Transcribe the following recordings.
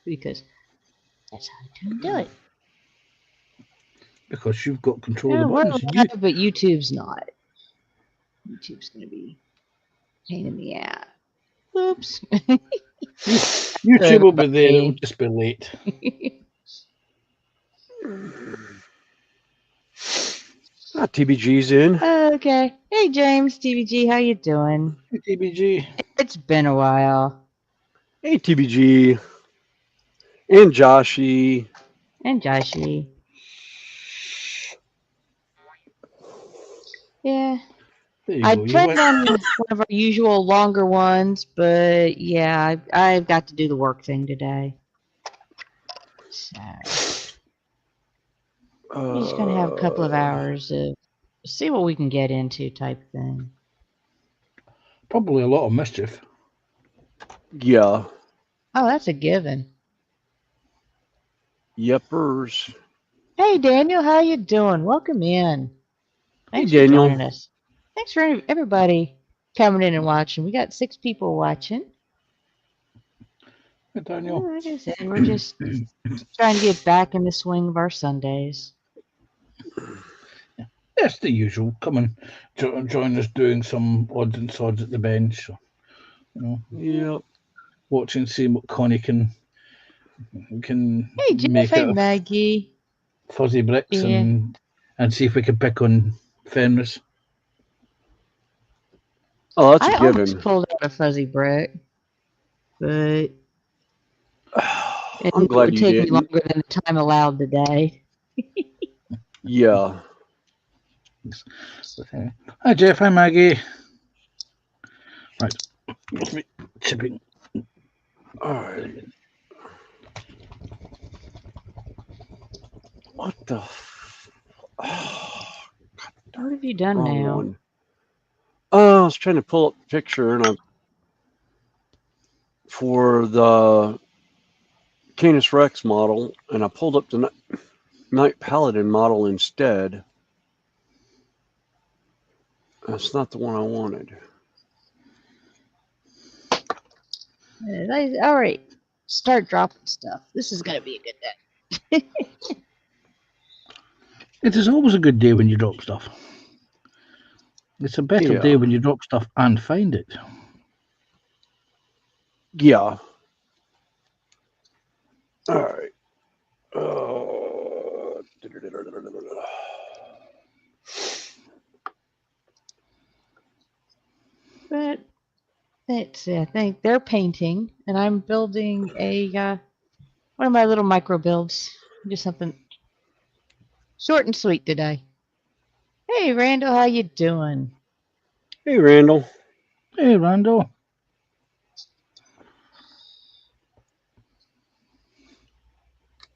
because that's how I do it. Because you've got control of Yeah, the we're buttons. You, live, but YouTube's not. YouTube's going to be a pain in the ass. Oops. you, Sorry, YouTube will be there. It'll everybody. just be late. TBG's in. Okay. Hey, James, TVG, how you doing? Hey, TBG. It's been a while. Hey, TBG. And Joshy. And Joshy. Yeah. There you I go. You planned went. on one of our usual longer ones, but yeah, I've got to do the work thing today. So we're just gonna have a couple of hours of see what we can get into type thing. Probably a lot of mischief. Yeah. Oh, that's a given. Yepers. Hey, Daniel, how you doing? Welcome in. Hey, Thanks for Daniel. joining us. Thanks for everybody coming in and watching. We got 6 people watching. Hey, Daniel. Like I said, we're just trying to get back in the swing of our Sundays. That's the usual. Come and join us doing some odds and sods at the bench. So, Yep. watching, seeing what Connie can Hey, Jeff. make Hey, out of Maggie. fuzzy bricks Yeah. and see if we can pick on Fenris. Oh, that's a I almost given. pulled out a fuzzy brick, but I'm it glad would you take me didn't. longer than the time allowed today. Yeah. Hi, Jeff. Hi, Maggie. Right. What's me chipping? All right. What the? What have you done Wrong now? one. Oh, I was trying to pull up the picture and for the Canis Rex model, and I pulled up the Knight Paladin model instead. That's not the one I wanted. All right, start dropping stuff. This is gonna be a good day. It is always a good day when you drop stuff. It's a better day Yeah. when you drop stuff and find it. Yeah. All right. But let's see. I think they're painting, and I'm building a one of my little micro builds. Just something short and sweet today. Hey, Randall, how you doing? Hey, Randall. Hey, Randall.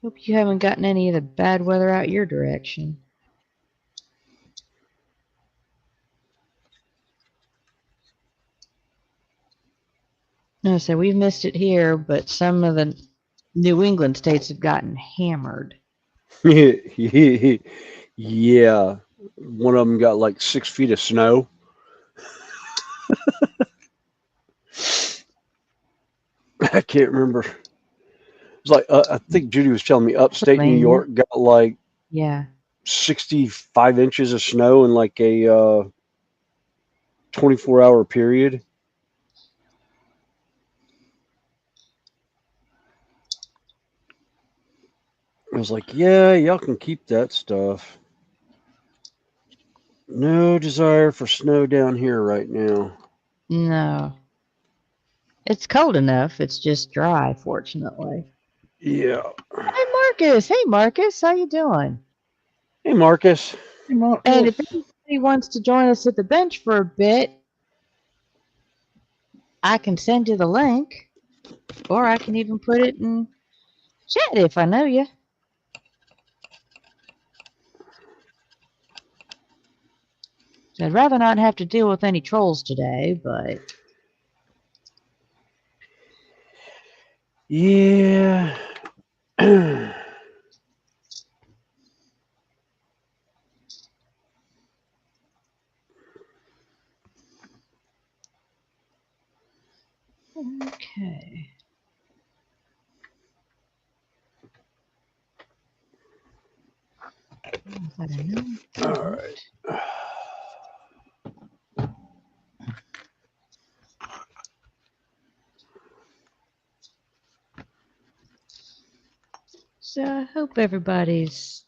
Hope you haven't gotten any of the bad weather out your direction. No, so we've missed it here, but some of the New England states have gotten hammered. Yeah. One of them got like 6 feet of snow. I can't remember. It's like I think Judy was telling me upstate New Pennsylvania. York got like Yeah. 65 inches of snow in like a 24-hour period. I was like, yeah, y'all can keep that stuff. No desire for snow down here right now. No. It's cold enough. It's just dry, fortunately. Yeah. Hey, Marcus. Hey, Marcus. How you doing? Hey, Marcus. Hey, And if Marcus. anybody wants to join us at the bench for a bit, I can send you the link, or I can even put it in chat if I know you. So I'd rather not have to deal with any trolls today, but Yeah. okay. I don't know. All right. So I hope everybody's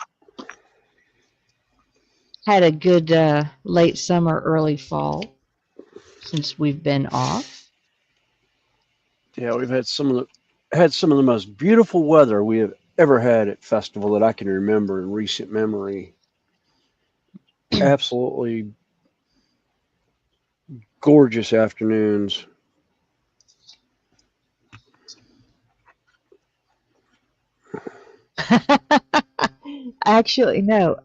had a good late summer, early fall since we've been off. Yeah, we've had some of the most beautiful weather we have ever had at festival that I can remember in recent memory. Absolutely gorgeous afternoons. Actually, no.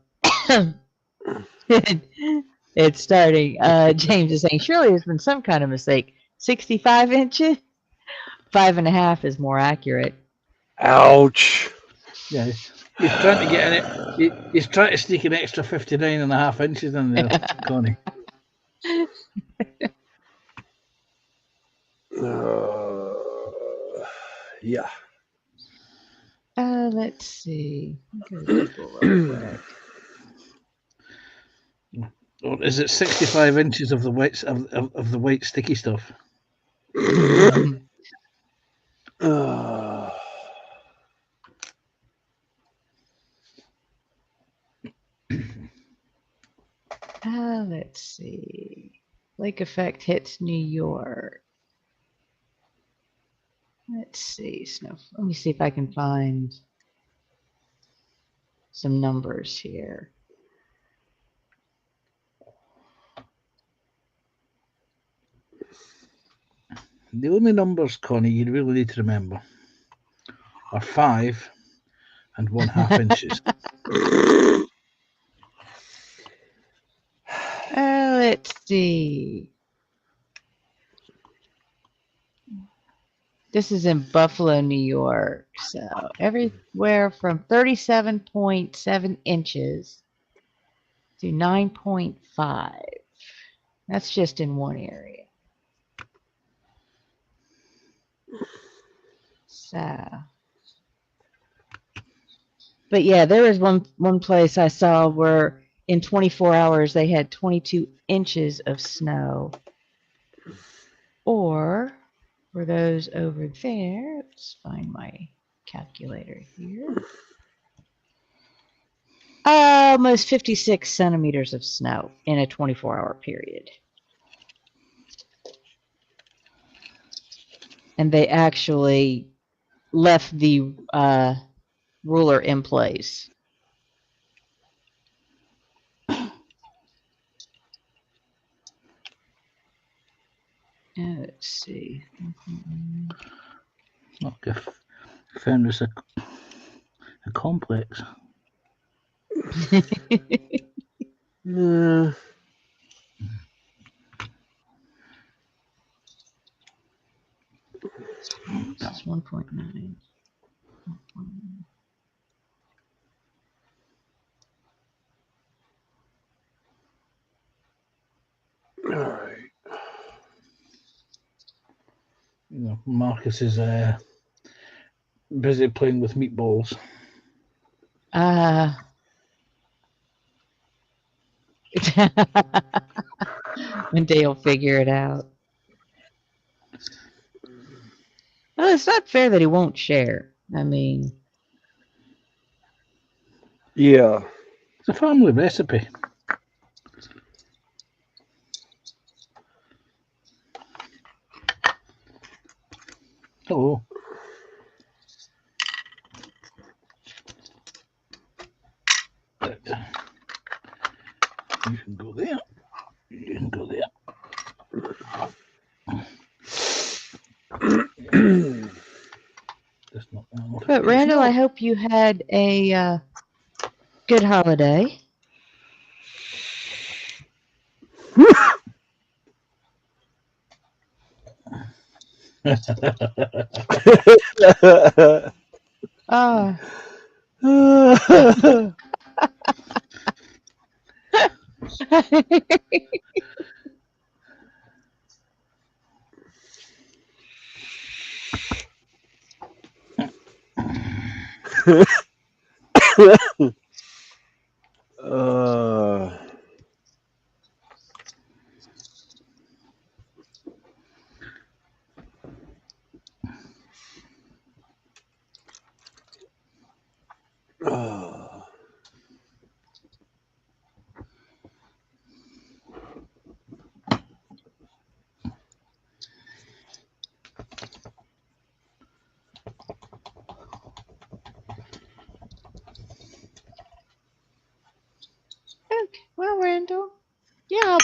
It's starting. James is saying, surely there's been some kind of mistake. 65 inches? 5.5 is more accurate. Ouch. Yeah, he's trying to get in it. He's trying to sneak an extra 59.5 inches in there, Connie. Yeah. Let's see. Go to Google real quick. Or is it 65 inches of the white of the white sticky stuff? Let's see. Lake effect hits New York. Let's see. Snow. Let me see if I can find some numbers here. The only numbers, Connie, you really need to remember are 5 and 1/2 inches. Let's see. This is in Buffalo, New York. So everywhere from 37.7 inches to 9.5. That's just in one area. So, but yeah, there was one place I saw where in 24 hours they had 22 inches of snow. Or for those over there, let's find my calculator here. Almost 56 centimeters of snow in a 24-hour period. And they actually left the ruler in place. Let's see. Okay, found us a complex. Yeah. This is 1.9. All right. You know, Marcus is busy playing with meatballs. One day he'll figure it out. Well, it's not fair that he won't share. I mean, Yeah. It's a family recipe. Hello. You can go there. You can go there. Just not that but Randall, I hope you had a good holiday. Ah.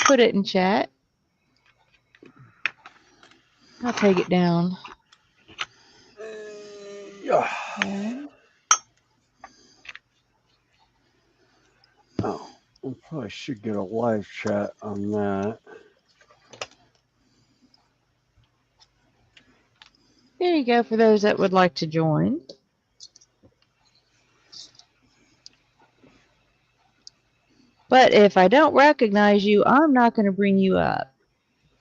put it in chat. I'll take it down. Okay. Oh, I probably should get a live chat on that. There you go for those that would like to join. But if I don't recognize you, I'm not going to bring you up.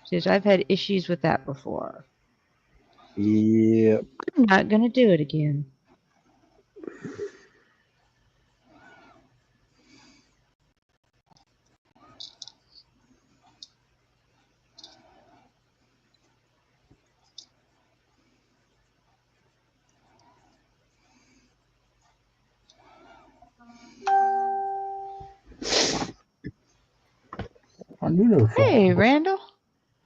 Because I've had issues with that before. Yep. I'm not going to do it again. Hey, Randall.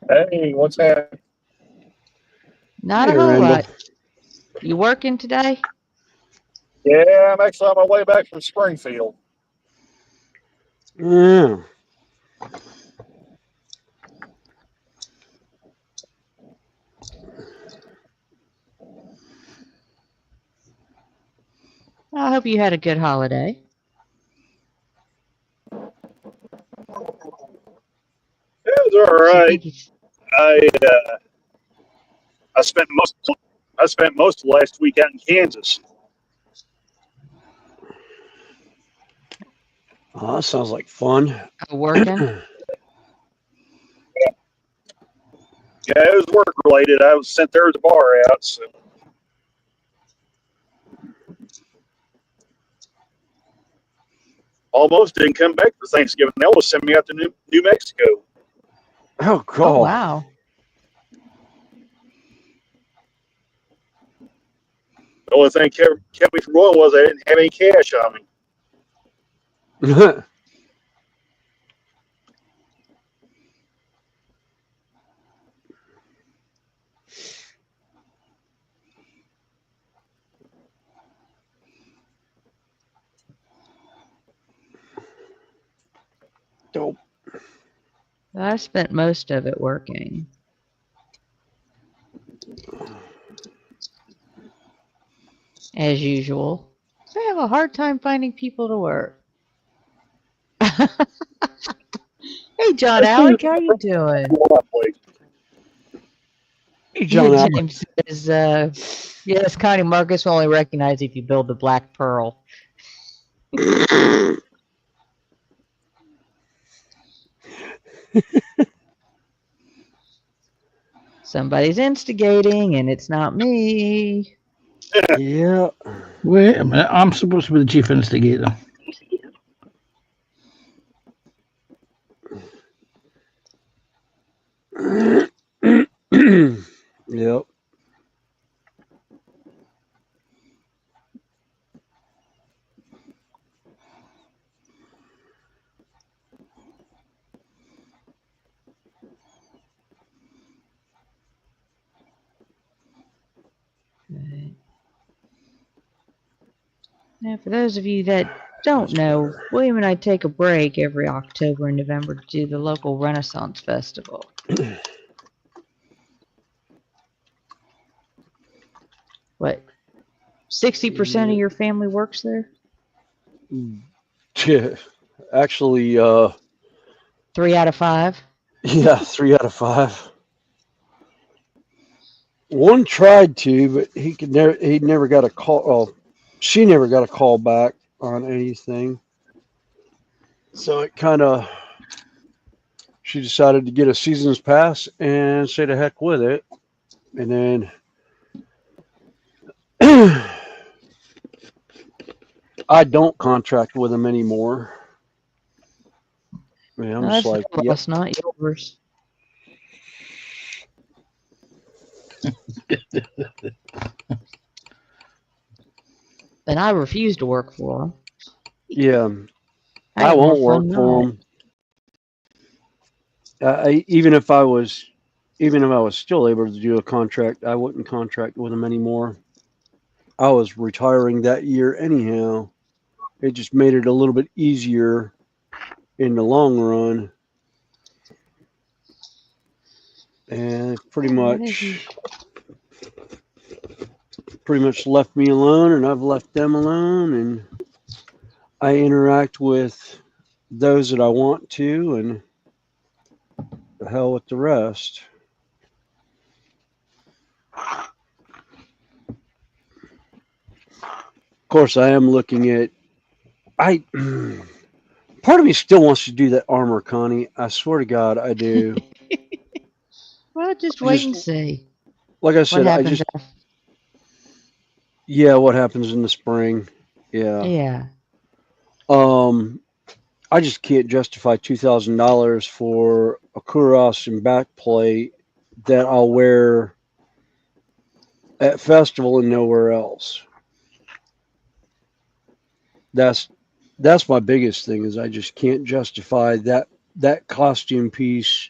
Hey, what's happening? Not Hey, a whole Randall. lot. You working today? Yeah, I'm actually on my way back from Springfield. Yeah. I hope you had a good holiday. It was all So you right. think it's I spent most of last week out in Kansas. Oh, that sounds like fun. working? Yeah, it was work related. I was sent there as a bar out. So. Almost didn't come back for Thanksgiving. They almost sent me out to New Mexico. Oh, God. Oh, wow. The only thing kept me from going was I didn't have any cash on me. Dope. I spent most of it working. As usual. I have a hard time finding people to work. Hey, John Alec, how you doing? Hey, John Allen. James says, yes, Connie Marcus will only recognize if you build the Black Pearl. Somebody's instigating, and it's not me. Yeah. Wait a minute, I'm supposed to be the chief instigator. Yep. Right. Now, for those of you that don't know, William and I take a break every October and November to do the local Renaissance Festival. What, 60% of your family works there? Yeah. Actually, 3 out of 5? yeah, 3 out of 5. One tried to, but he never got a call. Well, she never got a call back on anything. So it kind of, she decided to get a season's pass and say to heck with it. And then I don't contract with them anymore. I mean, I'm just like, their loss, not yours. And I refuse to work for them. yeah, I I have more won't work fun for not. them. Even if I was still able to do a contract, I wouldn't contract with them anymore. I was retiring that year anyhow. It just made it a little bit easier in the long run. and pretty What is he? much left me alone, and I've left them alone, and I interact with those that I want to, and the hell with the rest. Of course, I am looking at. Part of me still wants to do that armor, Connie. I swear to God, I do. Well, just wait and see Like I what said, happens. yeah, what happens in the spring? Yeah. Yeah. I just can't justify $2,000 for a cuirass and backplate that I'll wear at festival and nowhere else. That's my biggest thing, is I just can't justify that costume piece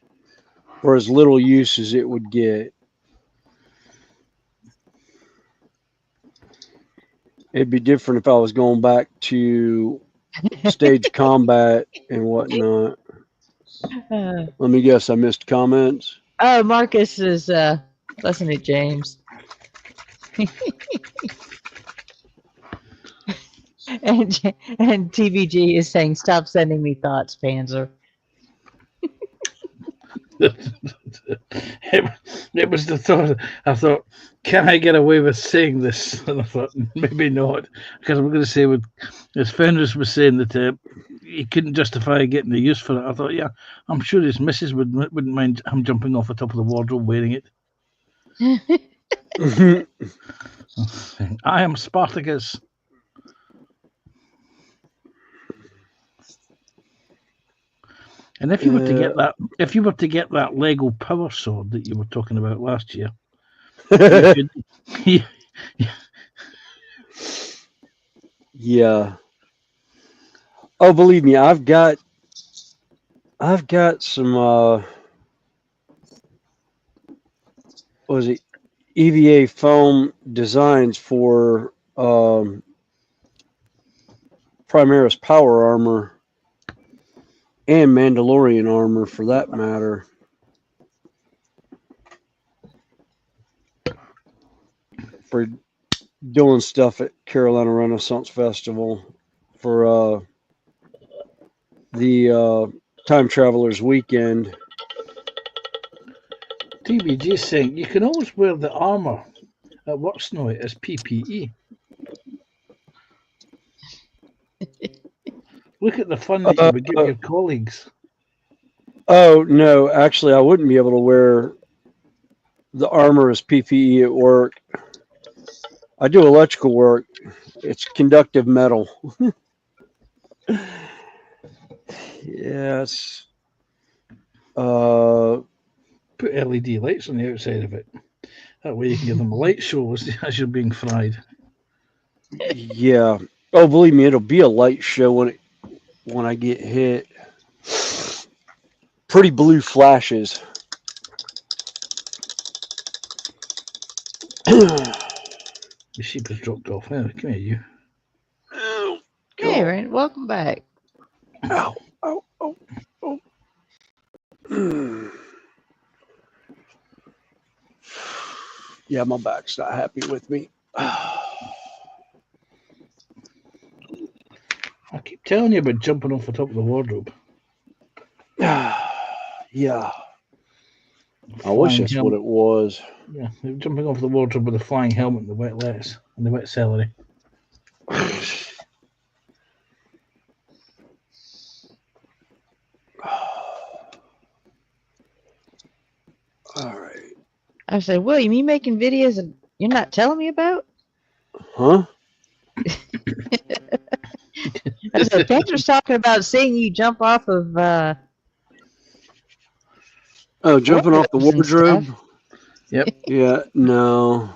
for as little use as it would get. It'd be different if I was going back to stage combat and whatnot. Let me guess, I missed comments. Oh, Marcus is listening to James. and TVG is saying, "Stop sending me thoughts, Panzer." It was the thought. I thought, can I get away with saying this? And I thought, maybe not, because I'm going to say, as Fenris was saying that he couldn't justify getting the use for it. I thought, yeah, I'm sure his missus wouldn't mind him jumping off the top of the wardrobe wearing it. I am Spartacus. And if you were to get that Lego power sword that you were talking about last year, yeah. Oh, believe me, I've got some what was it, EVA foam designs for Primaris power armor and Mandalorian armor, for that matter. For doing stuff at Carolina Renaissance Festival for the Time Travelers Weekend. TBG saying you can always wear the armor at work, Snowy, as PPE. Look at the fun that you would give your colleagues. Oh, no, actually, I wouldn't be able to wear the armor as PPE at work. I do electrical work. It's conductive metal. Yes. Put LED lights on the outside of it. That way you can give them a light show as you're being fried. Yeah. Oh, believe me, it'll be a light show when I get hit. Pretty blue flashes. The sheep has dropped off. Come here, you. Oh, Hey, Rand, welcome back. Ow, ow, ow, ow. Yeah, my back's not happy with me. I keep telling you about jumping off the top of the wardrobe. Yeah. I wish that's what it was. Yeah, jumping off the wardrobe with a flying helmet and the wet lettuce and the wet celery. All right. I said, William, you making videos and you're not telling me about? Huh? I said, Panzer's talking about seeing you jump off of jumping off the wardrobes and wardrobe? stuff. Yep. Yeah, no.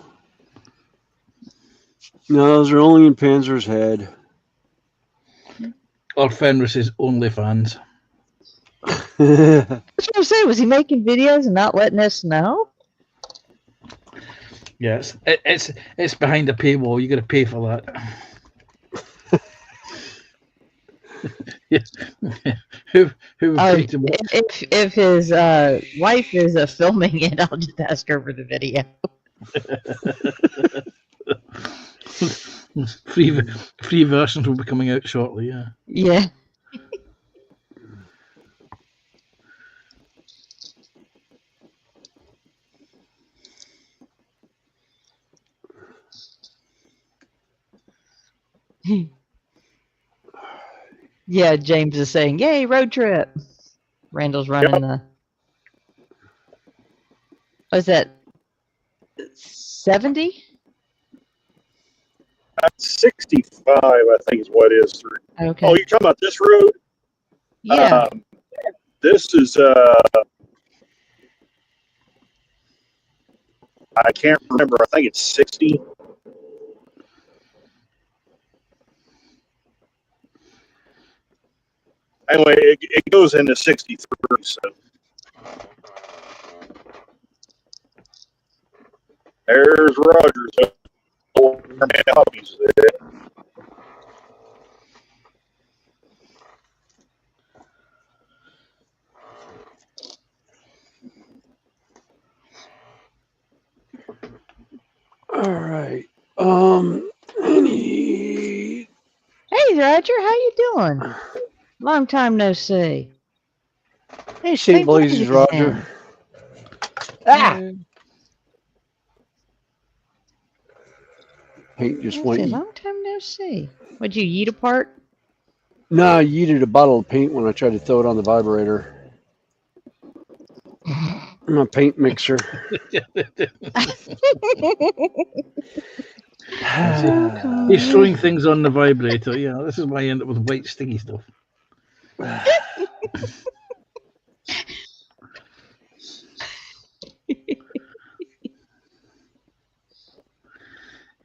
No, those are only in Panzer's head. Or Fenris's OnlyFans. That's what I'm saying. Was he making videos and not letting us know? Yes, it's behind a paywall. You got to pay for that. Yeah. who would Oh, pay to watch? if his wife is filming it, I'll just ask her for the video. Free versions will be coming out shortly. Yeah. Yeah. Yeah, James is saying, "Yay, road trip!" Randall's running the. Was that 70? 65, I think is what it is. Okay. Oh, you're talking about this road? Yeah. This is I can't remember. I think it's 60. Anyway, it goes into 63. So there's Rogers. Hobbies there. All right. Any... Hey, Roger, how you doing? Long time no see. Hey, St. Blazes, Roger. Ah! Paint just It's a went. long time no see. Would you yeet apart? No, I yeeted a bottle of paint when I tried to throw it on the vibrator. My paint mixer. He's throwing things on the vibrator. Yeah, this is why you end up with white sticky stuff.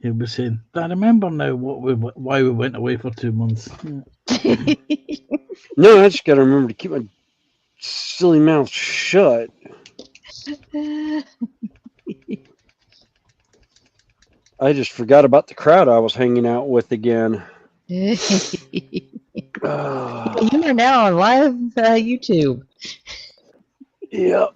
He'll be saying, "I remember now why we went away for 2 months." Yeah. No, I just got to remember to keep my silly mouth shut. I just forgot about the crowd I was hanging out with again. You are now on live YouTube. Yep.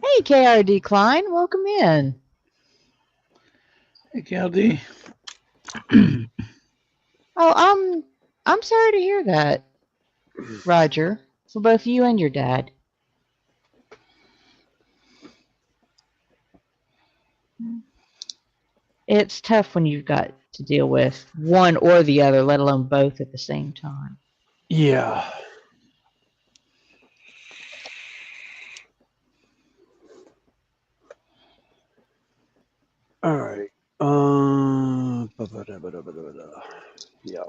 Hey, KRD Klein, welcome in. Hey, KRD. Oh, I'm sorry to hear that, Roger, for both you and your dad. It's tough when you've got to deal with one or the other, let alone both at the same time. Yeah. All right. Yeah.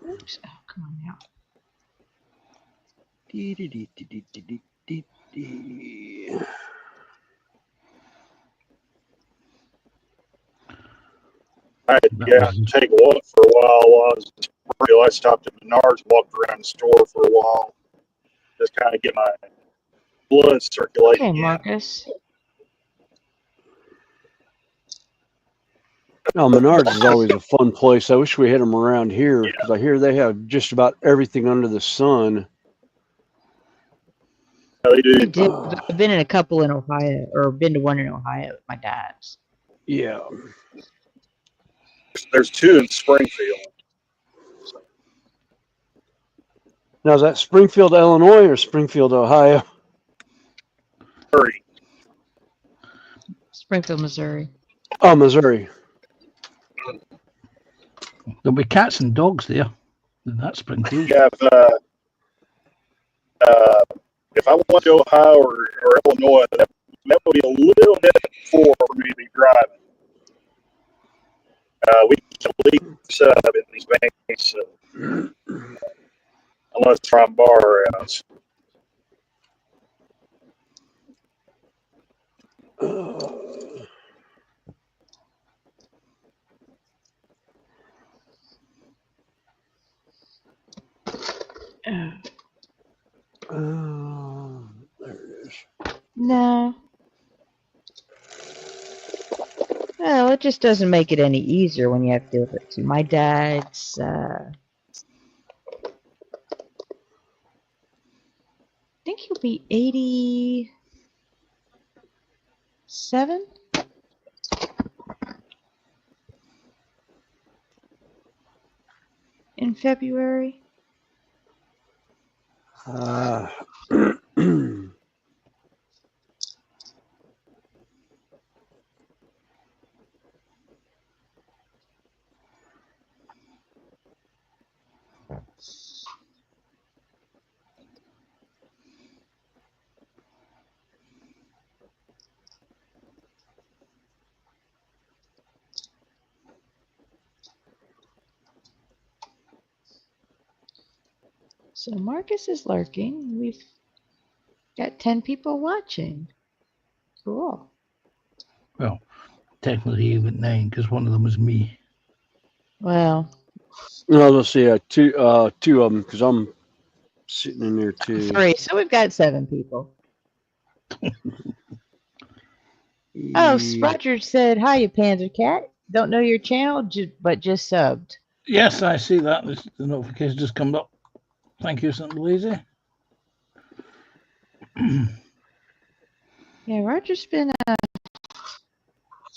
Oops, oh, come on now. I had to get out and take a walk for a while. I stopped at Menards, walked around the store for a while, just kind of get my blood circulating. Okay, Marcus. Now, Menards is always a fun place. I wish we had them around here because I hear they have just about everything under the sun. Yeah, they do. They do. I've been in a couple in Ohio, or been to one in Ohio with my dad's. Yeah. There's two in Springfield. Now, is that Springfield, Illinois or Springfield, Ohio? Missouri. Springfield, Missouri. Oh, Missouri. There'll be cats and dogs there in that Springfield. Yeah, if I went to Ohio or Illinois, that would be a little bit for me to be driving. We can leave sub in these banks, unless from bar routes. There it is. No. Well, it just doesn't make it any easier when you have to deal with it too. My dad's, I think he'll be 87 in February. So Marcus is lurking. We've got 10 people watching. Cool. Well, technically even 9 because one of them was me. Well, No, let's see. Two of them because I'm sitting in there too. 3. So we've got 7 people. Oh, Roger said, "Hiya, Panda Cat. Don't know your channel, but just subbed." Yes, I see that. The notification just come up. Thank you, St. Lazy. Yeah, Roger's been a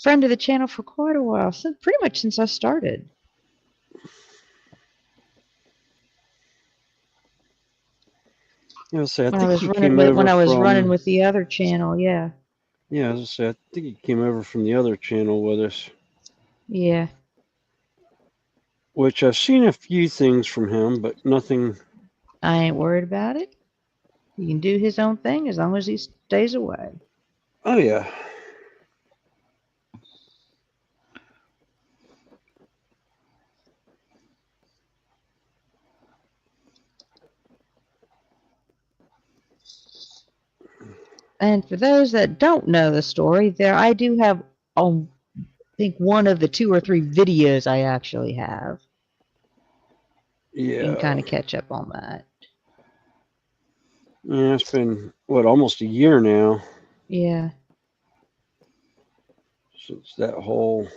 friend of the channel for quite a while, pretty much since I started. Yeah, I When I think was he running came with, over when I was from, running with the other channel, yeah. Yeah, as I say, I think he came over from the other channel with us, Yeah. which I've seen a few things from him, but nothing. I ain't worried about it. He can do his own thing as long as he stays away. Oh yeah. And for those that don't know the story, I do have, I think, one of the 2 or 3 videos I actually have. You can Yeah. kind of catch up on that. Yeah, it's been almost a year now Yeah. since that whole.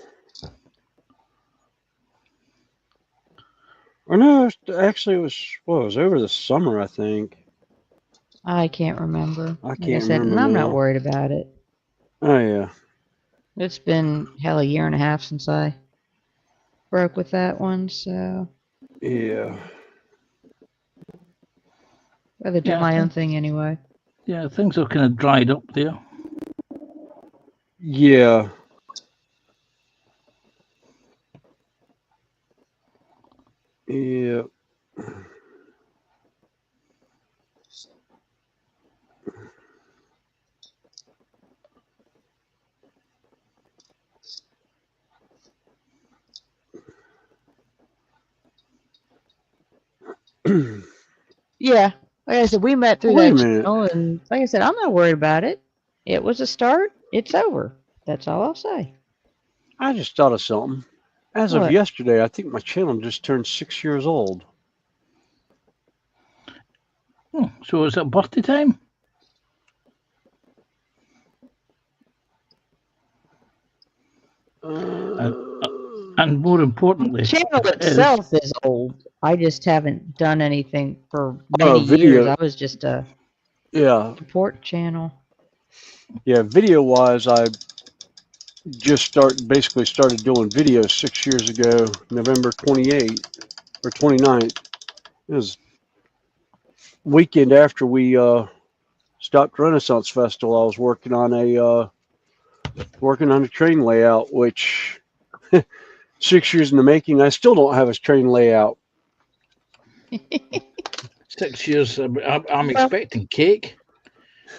Or no, actually, it was over the summer, I think. I can't remember. I Like I can't said, remember and I'm now. not worried about it. Oh yeah. It's been a year and a half since I broke with that one, so Yeah. rather do my own thing anyway. Yeah, things are kind of dried up there. Yeah. Yeah. Yeah, like I said, we met through Wait a that minute. channel, and like I said, I'm not worried about it. It was a start. It's over. That's all I'll say. I just thought of something. As of What? yesterday, I think my channel just turned 6 years old. So is it birthday time? And more importantly, The channel itself is old. I just haven't done anything for many video. years. I was just a support channel. Yeah, video-wise, I just basically started doing videos 6 years ago, November 28th or 29th. It was weekend after we stopped Renaissance Festival. I was working on a train layout, which 6 years in the making. I still don't have a train layout. 6 years. I'm expecting cake.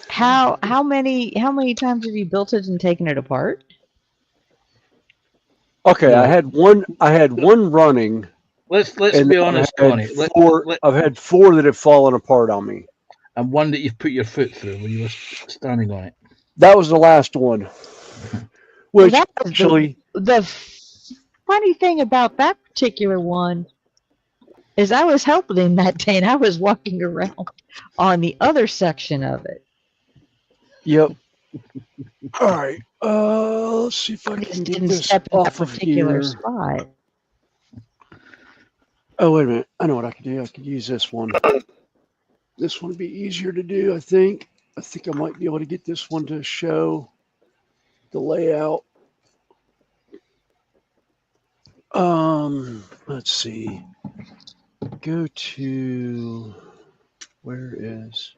How many times have you built it and taken it apart? Okay, No. I had one running. Let's be honest, Connie. I've had 4 that have fallen apart on me. And one that you've put your foot through when you were standing on it. That was the last one. Well, Which that was actually, the funny thing about that particular one is I was helping him that day and I was walking around on the other section of it. yep. All right. Let's see if I I can just get didn't this step in that off of particular here. spot. Oh, wait a minute. I know what I could do. I could use this one. This one would be easier to do, I think. I think I might be able to get this one to show the layout. Let's see. Go to, where is,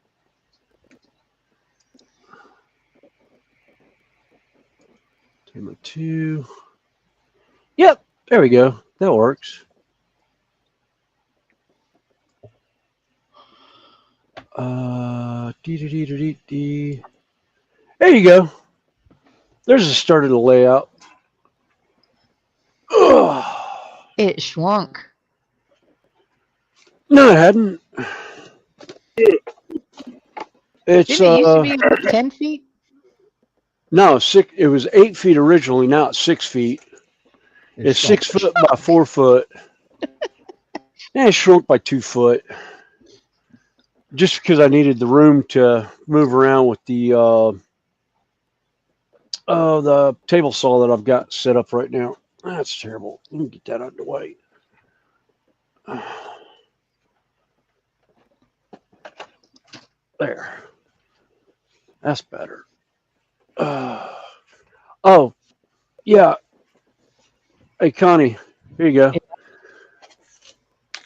Tema 2. Yep, there we go. That works. Dee. There you go. There's the start of the layout. Ugh. It shrunk. No, it hadn't. It's Didn't it used to be like 10 feet? no, it was 8 feet originally. Now it's 6 feet. It's 6 foot by 4 foot. And it shrunk by 2 foot. Just because I needed the room to move around with the table saw that I've got set up right now. That's terrible. Let me get that out of the way. There. That's better. Oh, yeah. Hey, Connie, here you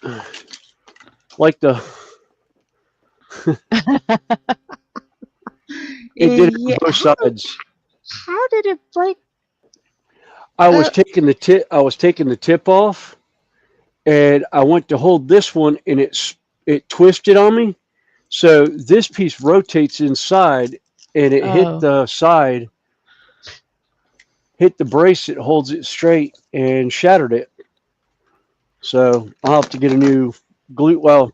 go. Like the... It did it on both sides. How did it break? I was taking the tip off, and I went to hold this one, and it twisted on me. So this piece rotates inside, and it hit the side, hit the brace that holds it straight, and shattered it. So I'll have to get a new glue. Well,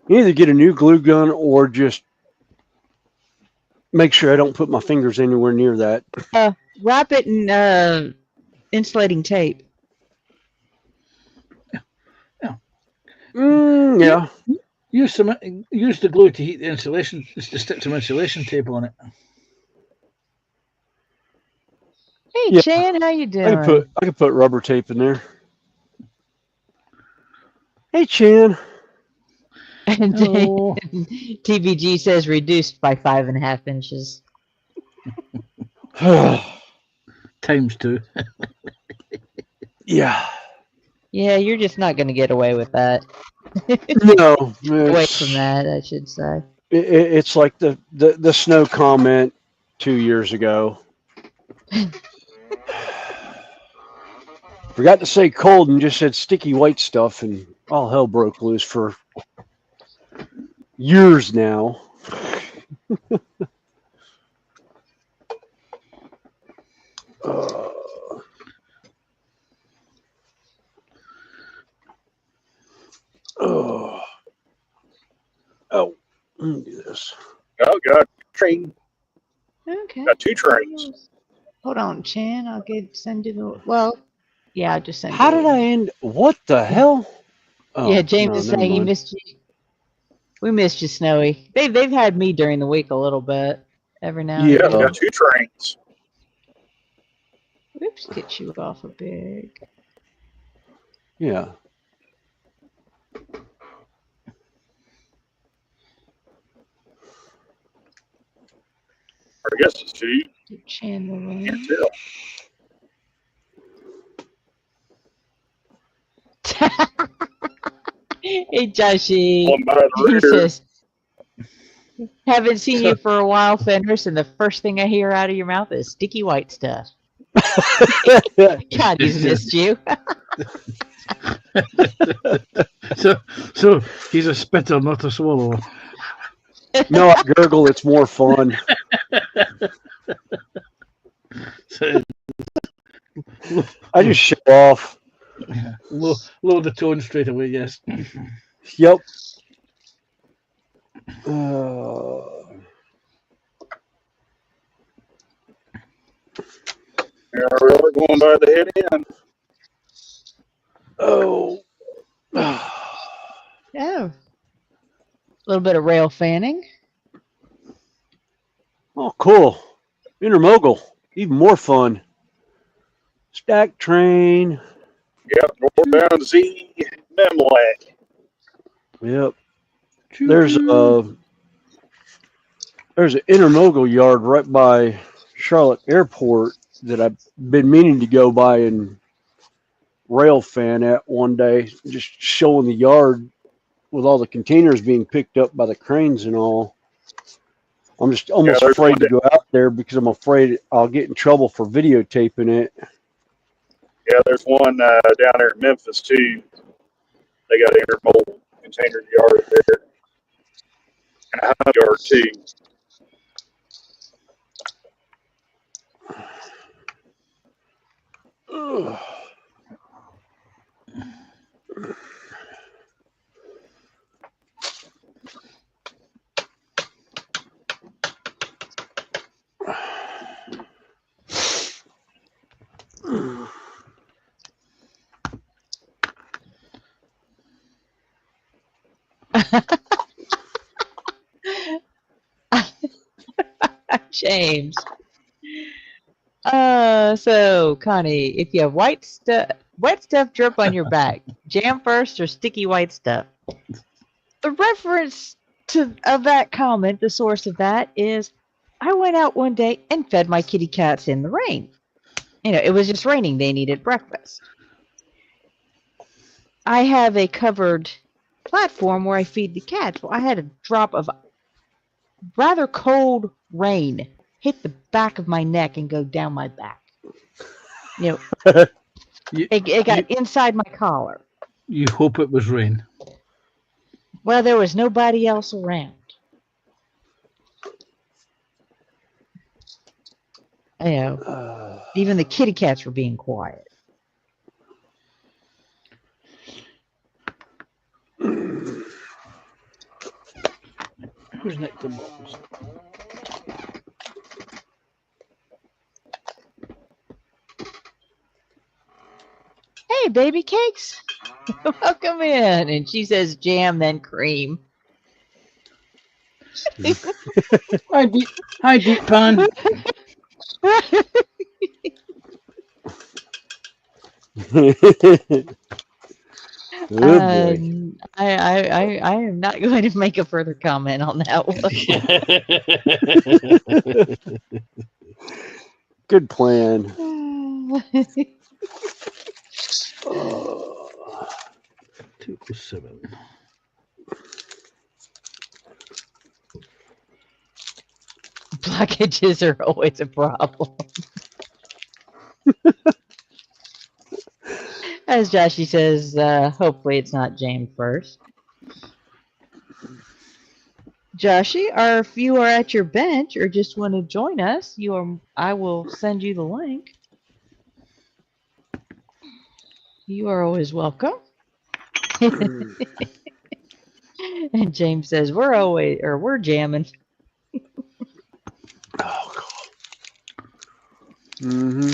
either get a new glue gun or just make sure I don't put my fingers anywhere near that. Wrap it in insulating tape. Yeah. Use the glue to heat the insulation. Just to stick some insulation tape on it. Hey, Yeah. Chan, how you doing? I could put rubber tape in there. Hey, Chan. And Hello. TVG says reduced by 5.5 inches. Times 2. Yeah. Yeah, you're just not going to get away with that. No. Away from that, I should say. It's like the snow comment 2 years ago. Forgot to say cold and just said sticky white stuff, and all hell broke loose for years now. Oh, let me do this. Oh, got a train. Okay. Got 2 trains. Hold on, Chan. I'll send you the. Well, yeah, I'll just send. How did I end? What the hell? Oh, yeah, James no, is never saying he mind. missed you. We missed you, Snowy. They've had me during the week a little bit, every now and Yeah. then. Got 2 trains. Oops, get you off a big. Yeah. I guess it's 2. Chandler. Can't tell. Hey, Joshy. One by the He rear. says, haven't seen you for a while, Fenris, and the first thing I hear out of your mouth is sticky white stuff. God, he's missed you. So he's a spitter, not a swallower. No, I gurgle. It's more fun. So, I just show off. lower the tone straight away. Yes. Yep. Yeah, really going by the head end. Oh. Yeah. A little bit of rail fanning. Oh, cool. Intermodal. Even more fun. Stack train. Yep, northbound Z Memlek. Yep. There's an intermodal yard right by Charlotte Airport that I've been meaning to go by and rail fan at one day, just showing the yard with all the containers being picked up by the cranes and all. I'm just almost there's afraid one to go out there because I'm afraid I'll get in trouble for videotaping it. Yeah, there's one down there in Memphis too. They got an intermodal container yard there, and a hub yard too. Ugh. James. So Connie, if you have wet stuff drip on your back, jam first or sticky white stuff. The reference of that comment, the source of that is, I went out one day and fed my kitty cats in the rain. It was just raining. They needed breakfast. I have a covered platform where I feed the cats. Well, I had a drop of rather cold rain hit the back of my neck and go down my back. It got inside my collar. You hope it was rain. Well, there was nobody else around. Even the kitty cats were being quiet. Who's next to box? Hey, baby cakes. Welcome in. And she says jam, then cream. Hi, deep pan. Boy. I am not going to make a further comment on that one. Good plan. 207. Blockages are always a problem. As Joshy says, hopefully it's not jammed first. Joshy, or if you are at your bench or just want to join us, I will send you the link. You are always welcome. And James says we're jamming. Oh God. Mm-hmm.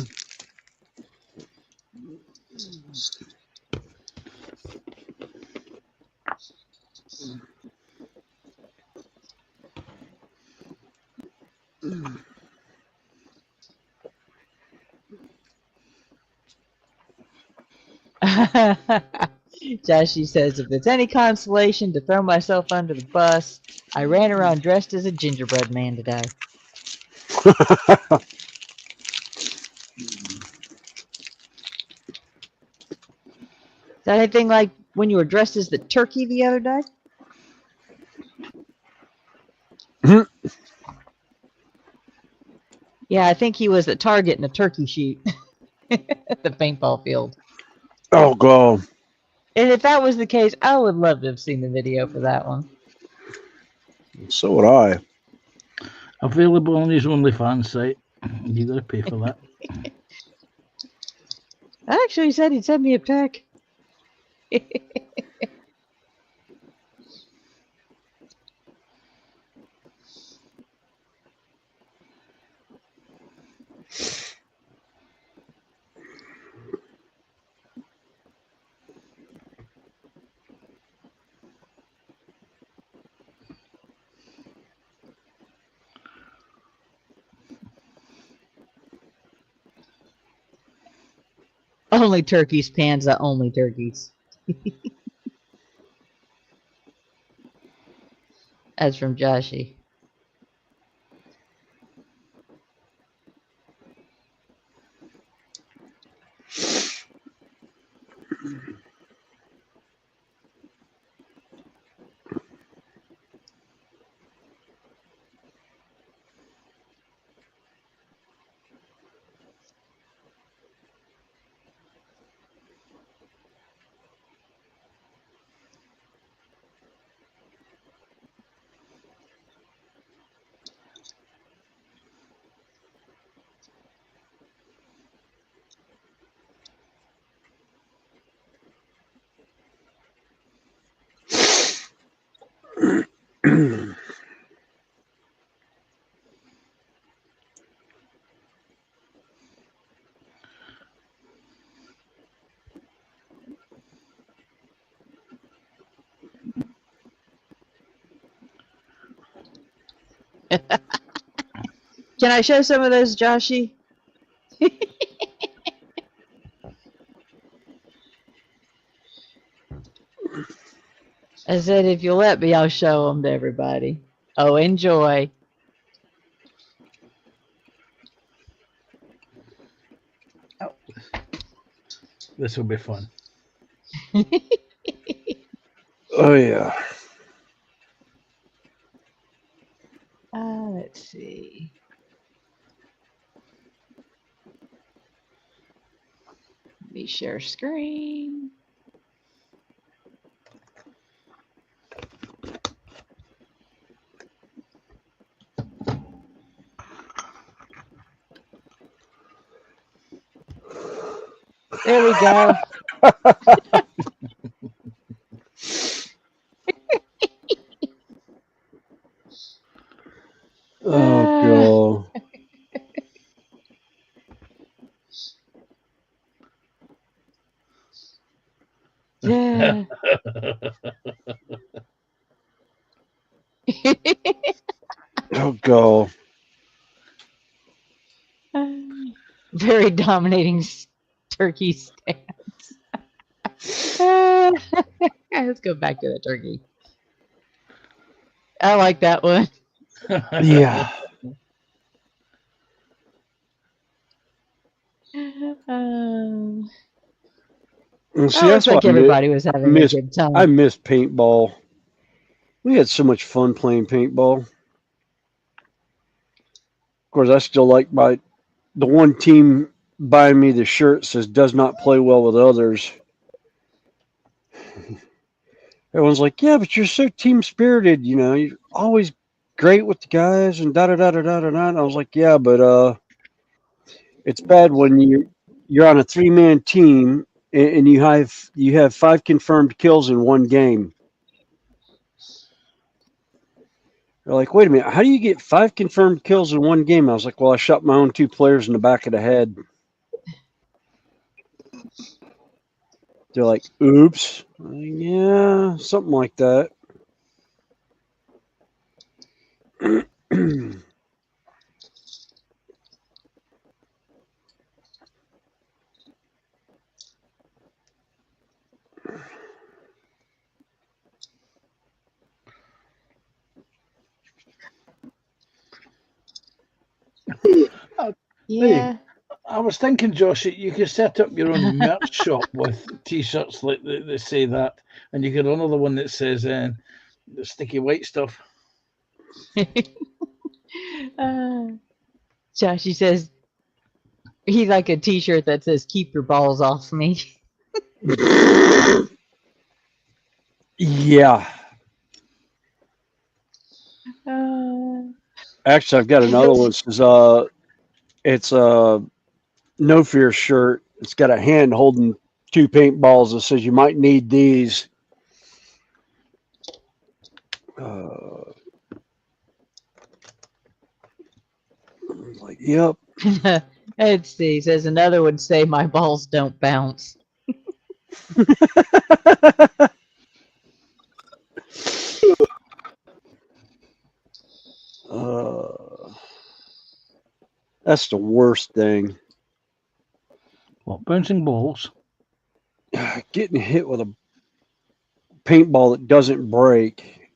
Joshy says, if it's any consolation to throw myself under the bus, I ran around dressed as a gingerbread man today. Is that anything like when you were dressed as the turkey the other day? Yeah, I think he was at Target in a turkey shoot at the paintball field. Oh God. And if that was the case, I would love to have seen the video for that one. So would I. Available on his OnlyFans site. You got to pay for that. I actually said he'd send me a pic. Only turkeys, Panza, only turkeys. That's from Joshy. Can I show some of those, Joshy? I said, if you'll let me, I'll show them to everybody. Oh, enjoy. This will be fun. Oh yeah. Let's see. Let me share screen. There we go. Oh god. Yeah. Oh god. Very dominating turkey stance. Let's go back to the turkey. I like that one. Yeah. And see, Well, it that's looks why like everybody was having a good I time. miss paintball. We had so much fun playing paintball. Of course, I still like the one team buying me the shirt says does not play well with others. Everyone's like, yeah, but you're so team spirited. You know, you're always great with the guys and da da da da da da. And I was like, yeah, but it's bad when you're on a 3-man team and you have 5 confirmed kills in one game. They're like, wait a minute, how do you get 5 confirmed kills in one game? I was like, well, I shot my own 2 players in the back of the head. They're like, oops. Yeah, something like that. Yeah. I was thinking, Josh, you could set up your own merch shop with T-shirts like that say that, and you could another one that says the sticky white stuff. Joshy says he'd like a T-shirt that says "Keep your balls off me." Yeah. Actually, I've got another one. It's a No Fear shirt. It's got a hand holding 2 paintballs that says you might need these. Like, yep. Let's see. He says another would say my balls don't bounce. That's the worst thing. Well, bouncing balls. Getting hit with a paintball that doesn't break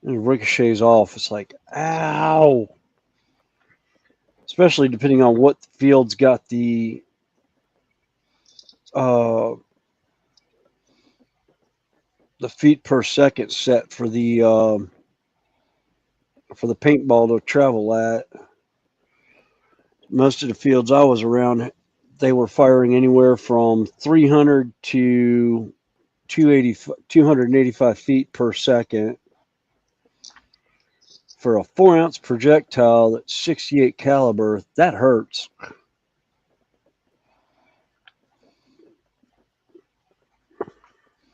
and it ricochets off. It's like, ow. Especially depending on what field's got the feet per second set for the paintball to travel at. Most of the fields I was around, they were firing anywhere from 300 to 285 feet per second for a 4-ounce projectile that's 68 caliber. That hurts.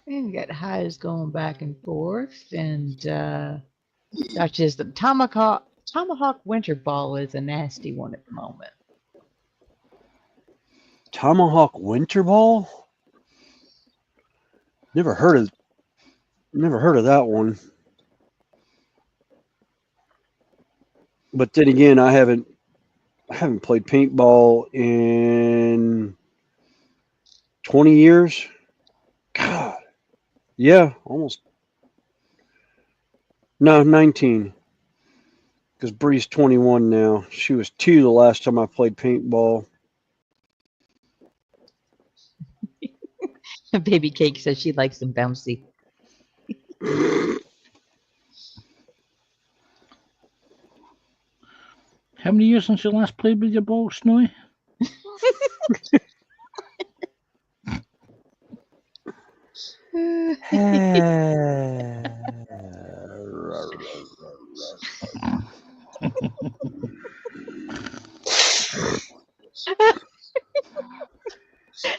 And you got highs going back and forth, and Josh is the Tomahawk Winter Ball is a nasty one at the moment. Tomahawk Winter Ball? Never heard of that one. But then again, I haven't played paintball in 20 years. God. Yeah, almost. No, 19. Because Bree's 21 now. She was 2 the last time I played paintball. Baby Cake says she likes them bouncy. How many years since you last played with your ball, Snowy?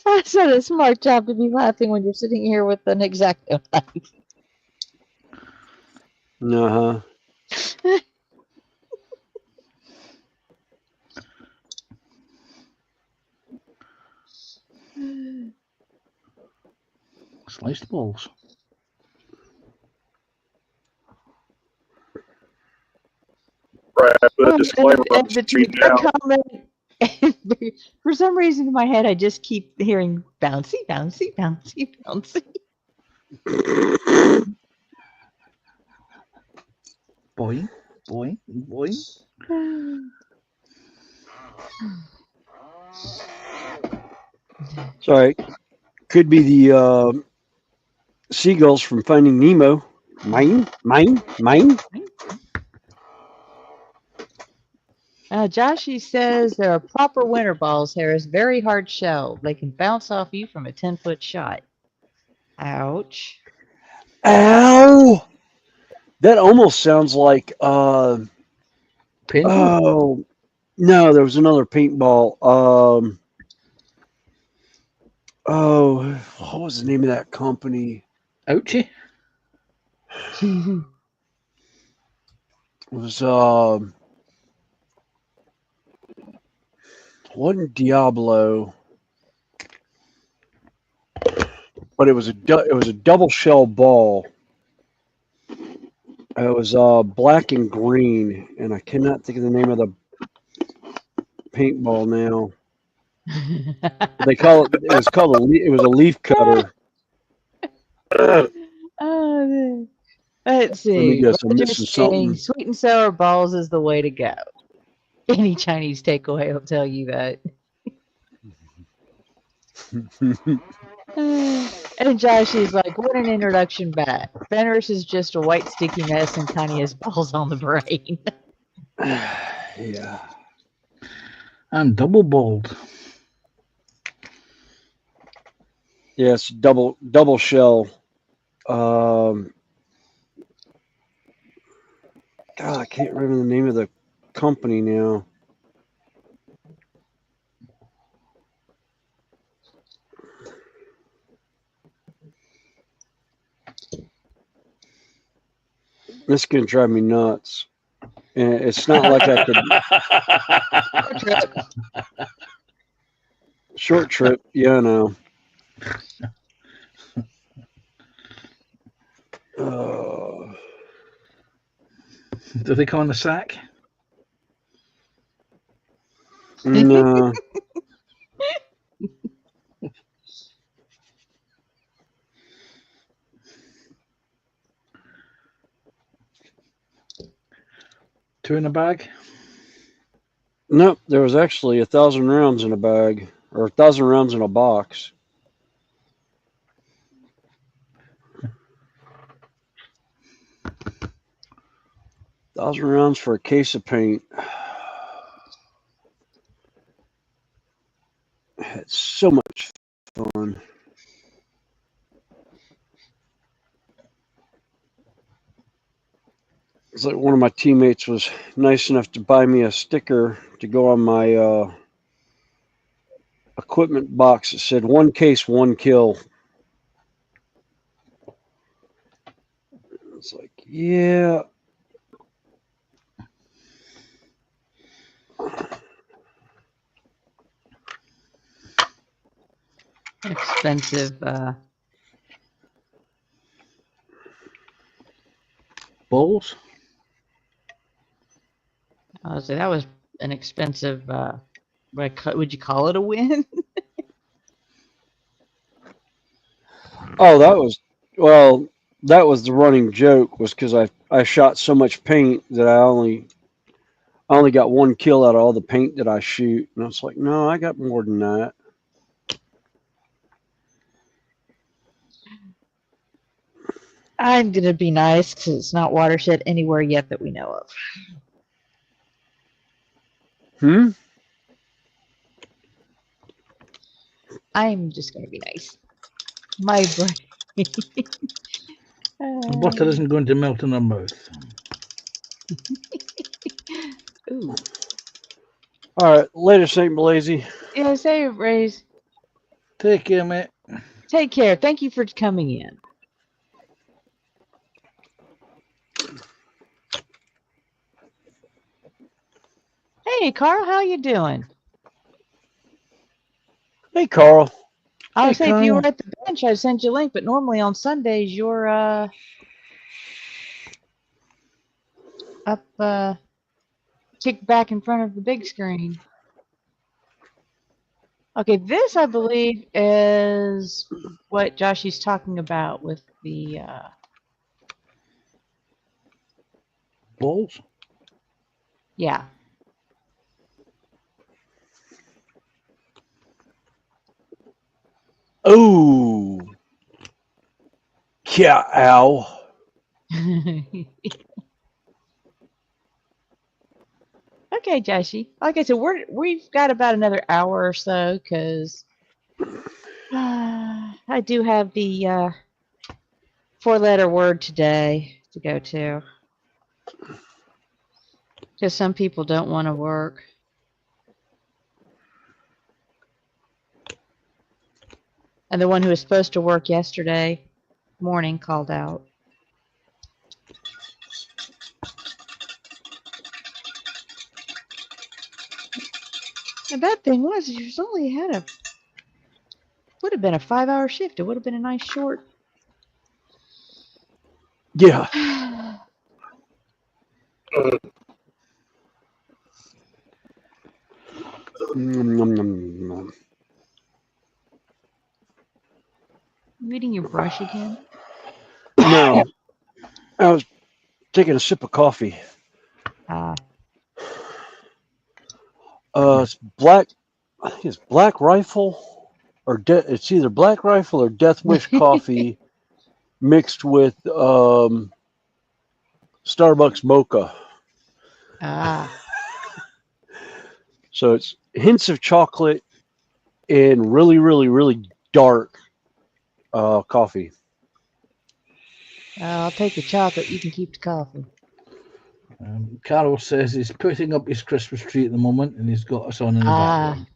That's not a smart job to be laughing when you're sitting here with an X-Acto knife. Uh-huh. Sliced balls. Right, but a disclaimer on the street now. Comment, for some reason in my head, I just keep hearing bouncy, bouncy, bouncy, bouncy. Boing, boing, boing. Sorry. Could be the seagulls from Finding Nemo. Mine. Joshy says there are proper winter balls, Harris. Very hard shell. They can bounce off you from a 10-foot shot. Ouch. Ow! That almost sounds like Paintball? oh no, there was another paintball. Oh, what was the name of that company? Ouchie? It was wasn't Diablo, but it was a double shell ball. It was black and green, and I cannot think of the name of the paintball now. They call it. It was called it was a leaf cutter. Let's see. Let me guess, I'm Roger's missing saying something. sweet and sour balls is the way to go. Any Chinese takeaway will tell you that. And Josh is like, what an introduction back. Fenris is just a white sticky mess and Tiny has balls on the brain. Yeah. I'm double balled. Yes, double shell. God, I can't remember the name of the company now. This is gonna drive me nuts. And it's not like I could. Short trip, yeah, no. Do they come in the sack? No. 2 in a bag? Nope, there was actually 1,000 rounds in a bag, or 1,000 rounds in a box. Thousand rounds for a case of paint. It's so much fun. It's like one of my teammates was nice enough to buy me a sticker to go on my equipment box that said 1 case, 1 kill. It's like, yeah. Expensive. Balls? I was say that was an expensive. Would you call it a win? Oh, that was the running joke, was because I shot so much paint that I only got 1 kill out of all the paint that I shoot. And I was like, no, I got more than that. I'm gonna be nice because it's not watershed anywhere yet that we know of. Hmm? I'm just gonna be nice. My brain. The butter isn't going to melt in her mouth. Ooh. All right, later, St. Blazy. Yeah, say it, Raise. Take care, mate. Take care. Thank you for coming in. Hey, Carl, how you doing? Hey, Carl. I would Hey, say if you Carl. were at the bench, I'd send you a link, but normally on Sundays you're up kicked back in front of the big screen. Okay, this I believe is what Joshy's talking about with the Balls? yeah. Oh. Yeah, ow. Okay, Joshy. Like I said, we've got about another hour or so because I do have the 4-letter word today to go to. Because some people don't want to work. And the one who was supposed to work yesterday morning called out. The bad thing was, you only had would have been a 5-hour shift. It would have been a nice short. Yeah. Nom, nom, nom, nom. You eating your brush again? No, I was taking a sip of coffee. It's black. I think it's Black Rifle, or it's either Black Rifle or Death Wish coffee mixed with Starbucks mocha. So it's hints of chocolate and really, really, really dark coffee. I'll take the chocolate. You can keep the coffee. Carol says he's putting up his Christmas tree at the moment and he's got us on in the background.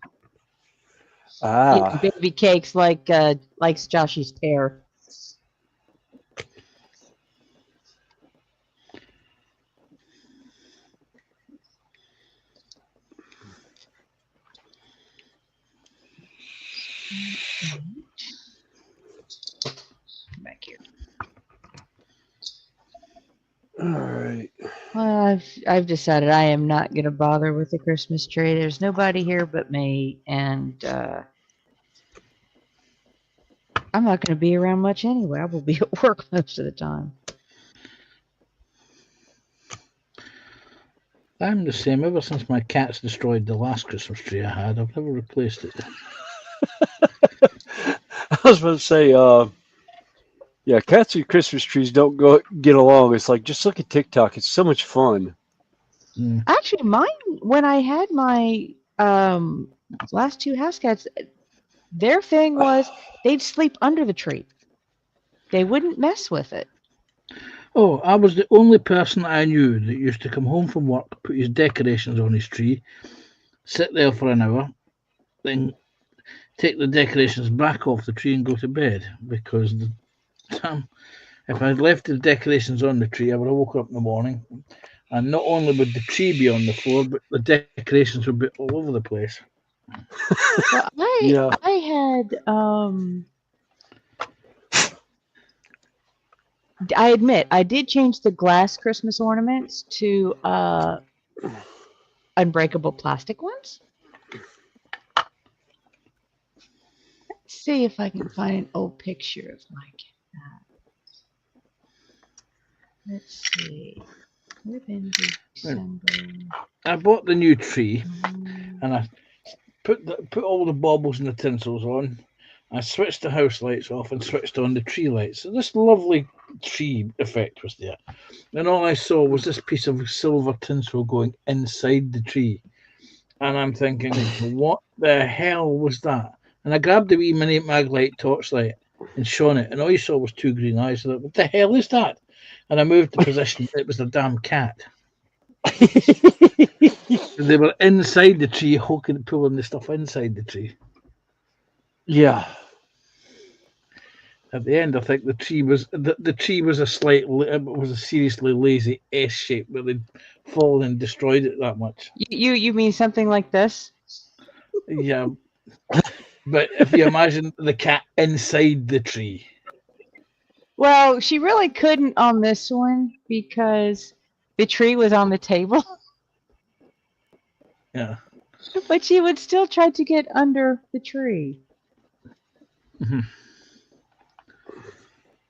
Eating baby cakes likes Joshy's pear. Back here. All right. Well, I've decided I am not going to bother with the Christmas tree. There's nobody here but me, and I'm not going to be around much anyway. I will be at work most of the time. I'm the same. Ever since my cats destroyed the last Christmas tree I had, I've never replaced it. I was about to say, yeah, cats and Christmas trees don't get along. It's like just look at TikTok. It's so much fun. Mm. Actually, mine, when I had my last two house cats, their thing was they'd sleep under the tree. They wouldn't mess with it. Oh, I was the only person I knew that used to come home from work, put his decorations on his tree, sit there for an hour, then take the decorations back off the tree and go to bed. Because if I'd left the decorations on the tree, I would have woken up in the morning, and not only would the tree be on the floor, but the decorations would be all over the place. Well, Yeah. I had I admit I did change the glass Christmas ornaments to unbreakable plastic ones. Let's see if I can find an old picture of my cat. Let's see. Within December. I bought the new tree, Mm, and I put all the baubles and the tinsels on. I switched the house lights off and switched on the tree lights. So this lovely tree effect was there. And all I saw was this piece of silver tinsel going inside the tree. And I'm thinking, what the hell was that? And I grabbed the wee mini Maglite torchlight and shone it, and all you saw was two green eyes. I thought, what the hell is that? And I moved the position. It was the damn cat. They were inside the tree, hooking, pulling the stuff inside the tree. Yeah. At the end, I think the tree was a seriously lazy S shape where they'd fallen and destroyed it that much. You mean something like this? Yeah, but if you imagine the cat inside the tree, Well, she really couldn't on this one because the tree was on the table, yeah. but she would still try to get under the tree. Mhm.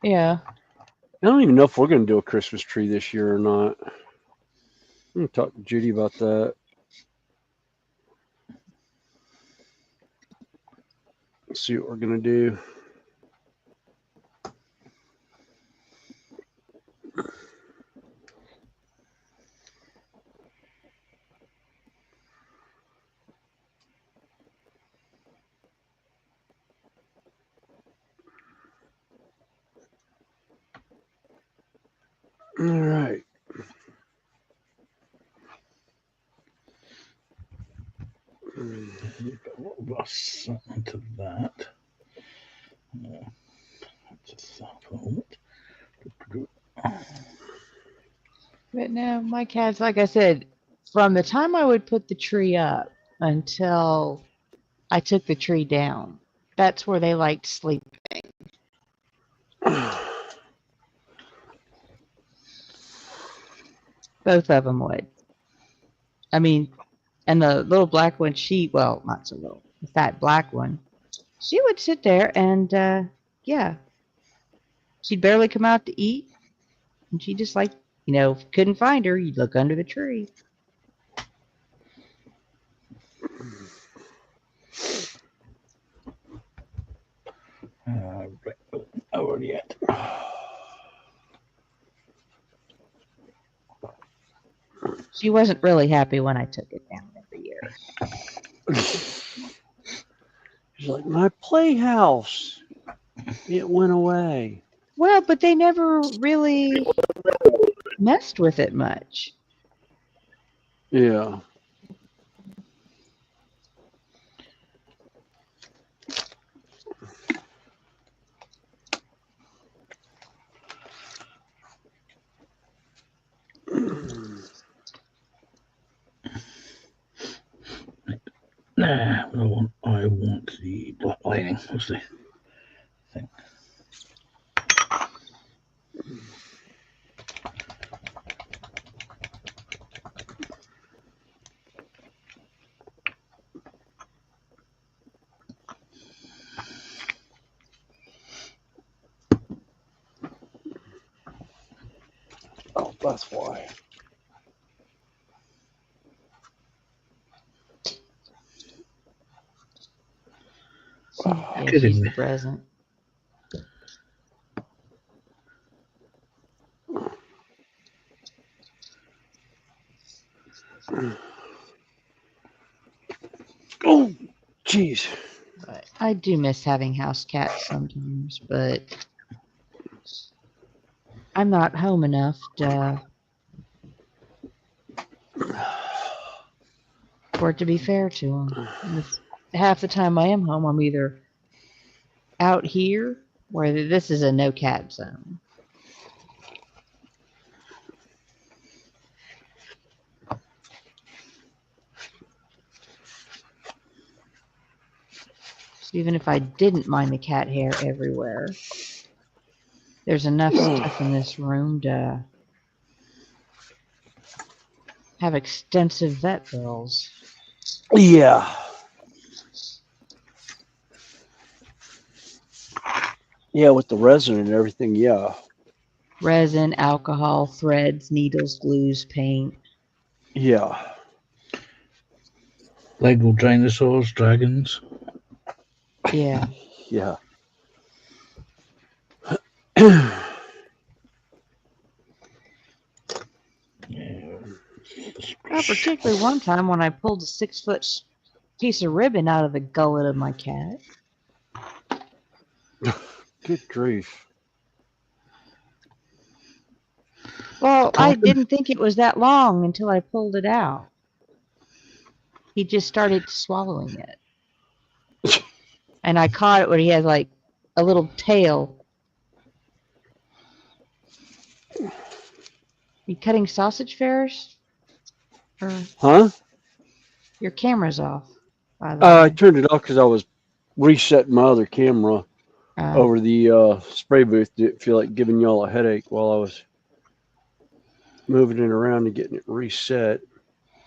Yeah. I don't even know if we're going to do a Christmas tree this year or not. I'm going to talk to Judy about that. See what we're going to do. All right. Something to that. Just a moment. But no, my cats, like I said, from the time I would put the tree up until I took the tree down, that's where they liked sleeping. Both of them would. I mean, and the little black one, well, not so little, the fat black one, she would sit there and, yeah, she'd barely come out to eat. And she just like, if you couldn't find her, you'd look under the tree. Right. Over yet. She wasn't really happy when I took it down every year. She's like, my playhouse. It went away. Well, but they never really messed with it much. Yeah. Nah, I want the black lining. What's the thing? Oh, that's why. Yeah, kidding she's me. the present. Oh, jeez. But I do miss having house cats sometimes, but I'm not home enough for it to be fair to them. Half the time I am home, I'm either out here, where this is a no cat zone. So even if I didn't mind the cat hair everywhere, there's enough stuff in this room to have extensive vet bills. Yeah. Yeah, with the resin and everything, yeah. Resin, alcohol, threads, needles, glues, paint. Yeah. Lego dinosaurs, dragons. Yeah. Yeah. Particularly one time when I pulled a 6-foot piece of ribbon out of the gullet of my cat. Good grief. Well, I Coffin? didn't think it was that long until I pulled it out. He just started swallowing it. And I caught it when he had like a little tail. You cutting sausage fairs? Or Huh? your camera's off, by the I way. turned it off because I was resetting my other camera over the spray booth. Didn't feel like giving y'all a headache while I was moving it around and getting it reset.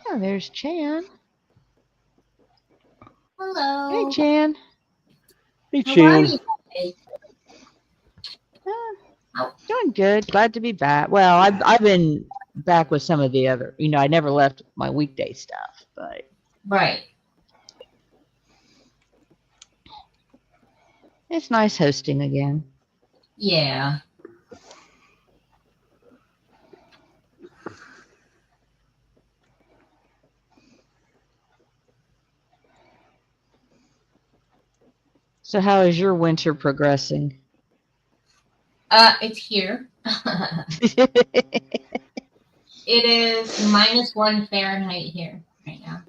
Oh, there's Chan. Hello. Hey, Chan. Hey, How are Chan. you today? Doing good. Glad to be back. Well, I've been back with some of the other. I never left my weekday stuff, but Right. it's nice hosting again. Yeah. So, how is your winter progressing? It's here. It is -1 Fahrenheit here right now.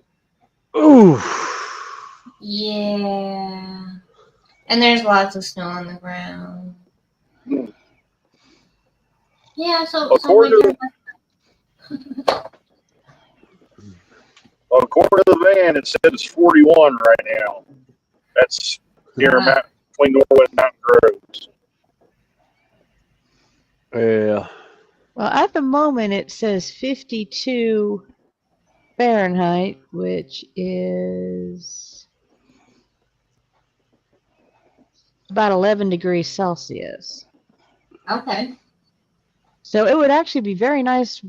Ooh. Yeah. And there's lots of snow on the ground. Yeah, so According winter. According to the van, it says it's 41 right now. That's near Wow. between Norwood and Mountain Groves. Yeah. Well, at the moment, it says 52 Fahrenheit, which is about 11 degrees Celsius. Okay. So, it would actually be very nice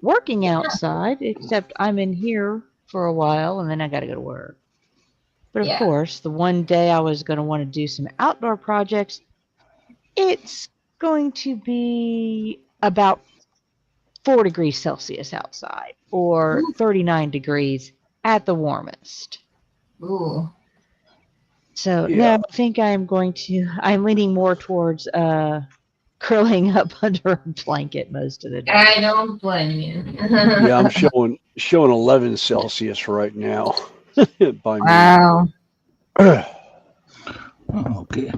working outside, except I'm in here for a while and then I got to go to work. But of Yeah. course, the one day I was going to want to do some outdoor projects, it's going to be about 4 degrees Celsius outside or Ooh. 39 degrees at the warmest. Ooh. So Yeah. now I think I'm leaning more towards curling up under a blanket most of the day. I don't blame you. Yeah, I'm showing 11 Celsius right now by me. Wow. Okay.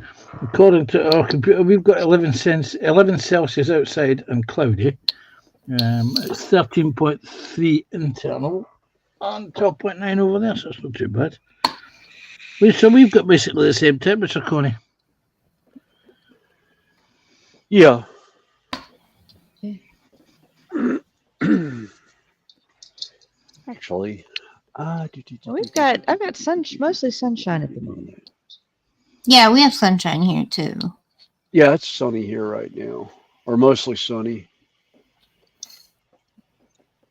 According to our computer, we've got 11 Celsius outside and cloudy. It's 13.3 internal and 12.9 over there, so it's not too bad. So we've got basically the same temperature, Connie. Yeah. Actually, I've got mostly sunshine at the moment. Yeah, we have sunshine here too. yeah, it's sunny here right now, or mostly sunny.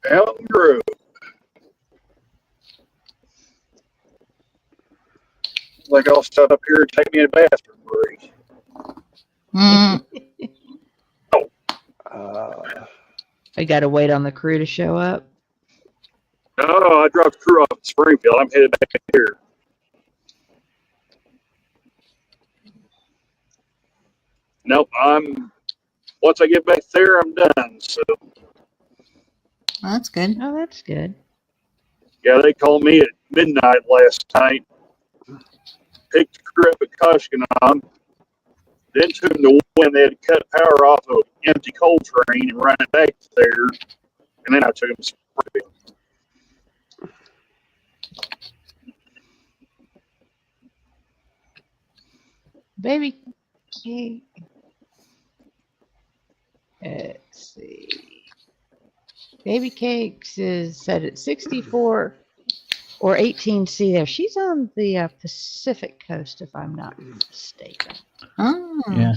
Mountain Grove. Like I'll stop up here and take me a bathroom break. I gotta wait on the crew to show up. Oh, I dropped the crew off at Springfield. I'm headed back here. Nope, once I get back there, I'm done. So Well, that's good. Oh, that's good. yeah, they called me at midnight last night. Picked the crew up at Koshkanon. Then took them to when they had to cut power off of an empty coal train and run it back there. And then I took them to Springfield. Baby cake. Let's see. Baby Cakes is set at 64 or 18C there. She's on the Pacific coast, if I'm not mistaken. Oh. Yeah.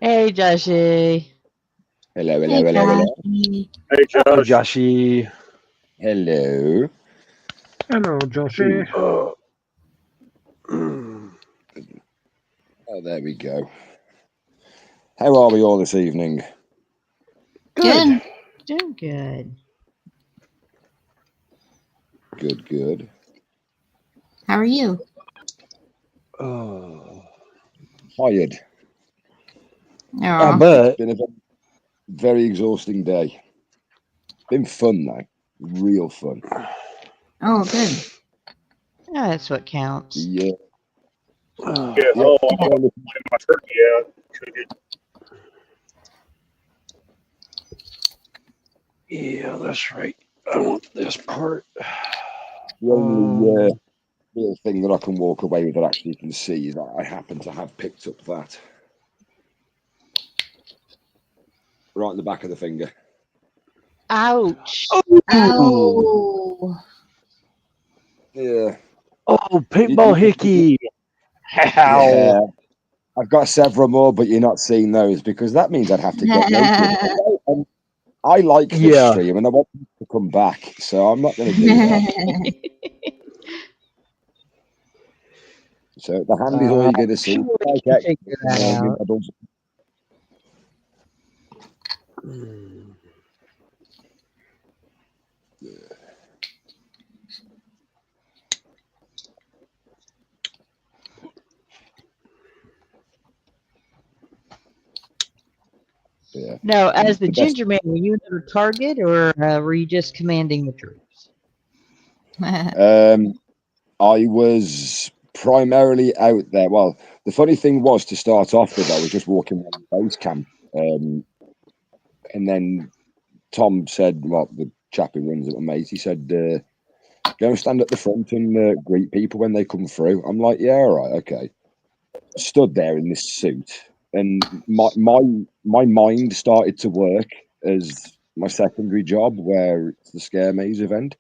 Hey, Joshy. Hello, hello, Hey, hello, hello. Joshy. Hey, Oh, Josh. Joshy. Hello. Hello, Joshy. Oh, there we go. How are we all this evening? Good. Doing good. Good, good. How are you? Oh. Tired. I Oh, bet. Been a very exhausting day. Been fun though. Real fun. oh, good. Yeah, that's what counts. Yeah. Get Yeah. home, I'm going to lay my turkey out, cook it. Yeah, that's right. I want this part. The only real thing that I can walk away with that actually can see is that I happen to have picked up that. Right in the back of the finger. Ouch. Oh. Yeah. Oh, paintball hickey. How? Yeah. I've got several more, but you're not seeing those because that means I'd have to get naked. And I like this Yeah. stream and I want them to come back, so I'm not going to do that. So the hand is all you're going to see. Sure, we Like can X, figure that out. medals. Yeah. No, as the The best- ginger man, were you in a target or were you just commanding the troops? I was primarily out there. Well, the funny thing was to start off with, I was just walking around the base camp, and then Tom said, "Well, the chap who runs it, my mate, he said, go and stand at the front and greet people when they come through." I'm like, "Yeah, all right, okay." Stood there in this suit, and my mind started to work as my secondary job, where it's the Scare Maze event.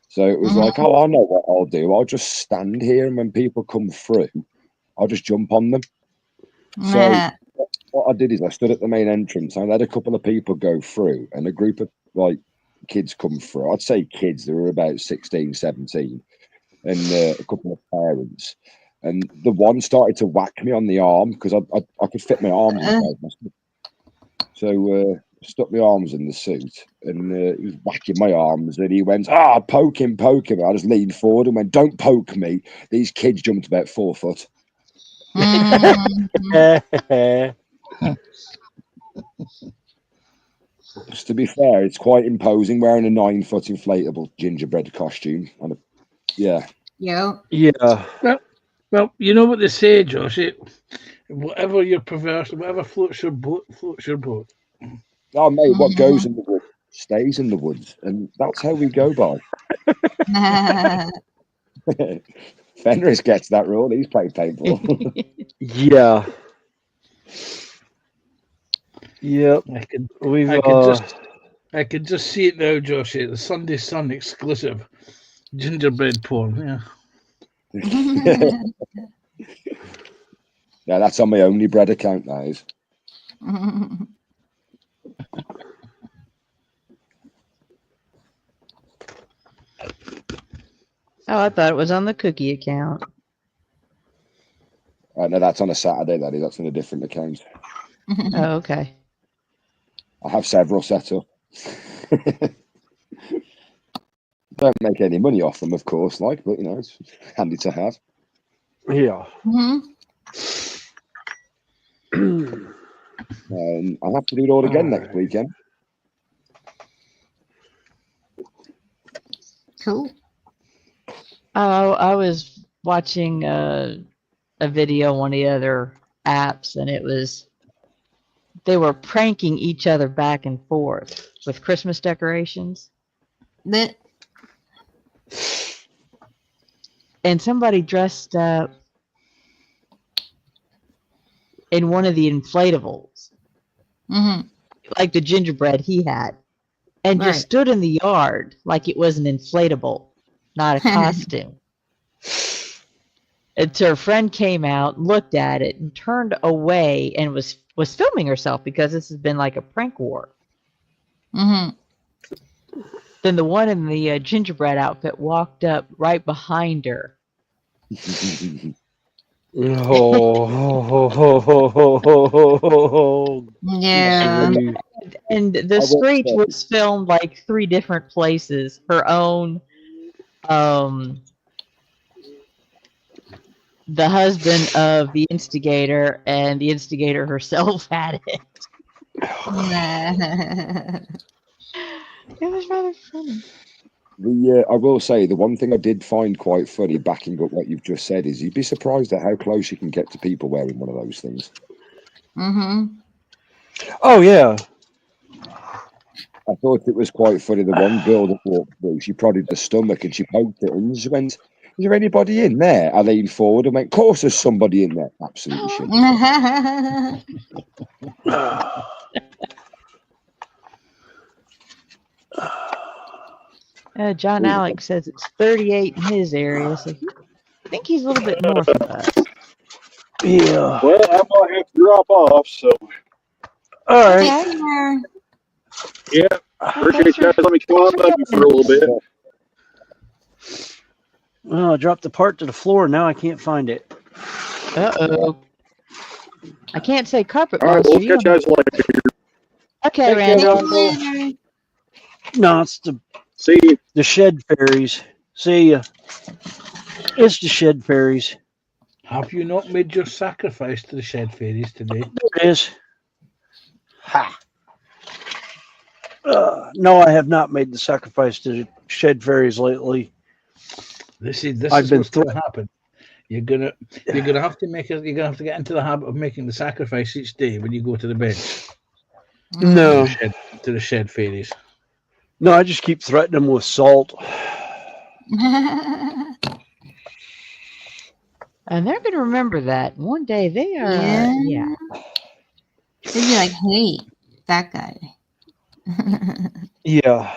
So it was like, oh, I know what I'll do. I'll just stand here, and when people come through, I'll just jump on them. So what I did is I stood at the main entrance. I let a couple of people go through, and a group of like kids come through. I'd say kids. They were about 16, 17, and a couple of parents. And the one started to whack me on the arm because I could fit my arms inside my suit. So stuck my arms in the suit, and he was whacking my arms, and he went, poke him. I just leaned forward and went, don't poke me. These kids jumped about 4 foot. Just to be fair, it's quite imposing wearing a 9-foot inflatable gingerbread costume. Yeah. Yep. Yeah. Well, you know what they say, Josh. Whatever your perverse, whatever floats your boat, floats your boat. Oh, mate, what goes in the woods stays in the woods, and that's how we go by. Fenris gets that rule. He's played paintball. Yeah. Yep. We've I could just see it now, Josh. The Sunday Sun exclusive gingerbread porn. Yeah. Yeah, that's on my only bread account, that is. Oh, I thought it was on the cookie account. No, that's on a Saturday, that is. That's on a different account. Oh, okay. I have several set up. Don't make any money off them, of course, but you know, it's handy to have. Yeah. Mhm. I'll have to do it all again next Alright. weekend. Cool. Oh, I was watching a video on one of the other apps, and they were pranking each other back and forth with Christmas decorations. That And somebody dressed up in one of the inflatables, mhm. like the gingerbread he had, and just Right. stood in the yard like it was an inflatable, not a costume. Until her friend came out, looked at it, and turned away and was filming herself because this has been like a prank war. Mhm. Then the one in the gingerbread outfit walked up right behind her. Oh, Yeah. grief. And the I will screech say, was filmed like 3 different places. Her own, the husband of the instigator, and the instigator herself had it. It was rather funny. I will say the one thing I did find quite funny, backing up what you've just said, is you'd be surprised at how close you can get to people wearing one of those things. Mhm. Oh, yeah. I thought it was quite funny. The one girl that walked through, she prodded the stomach and she poked it and she went, "Is there anybody in there?" I leaned forward and went, "Of course there's somebody in there." Absolutely shit. John Ooh. Alex says it's 38 in his area, so I think he's a little bit north of us. Yeah. Well, I might have to drop off, so All right. Yeah. yeah, appreciate you guys. Let me come on up for a little bit. Well, I dropped the part to the floor. Now I can't find it. Uh-oh. I can't say carpet All right, monster. well, You catch you don't guys later. Okay, Take care, Randall. Uncle. No, it's See you. the shed fairies. See ya. It's the shed fairies. Have you not made your sacrifice to the shed fairies today? There it is. Ha. No, I have not made the sacrifice to the shed fairies lately. This I've is been what's going to happen. You're gonna have to make it. You're gonna have to get into the habit of making the sacrifice each day when you go to the bench. No. To the shed fairies. No, I just keep threatening them with salt. And they're going to remember that. One day they are, Yeah. They'd be like, "Hey, that guy." Yeah.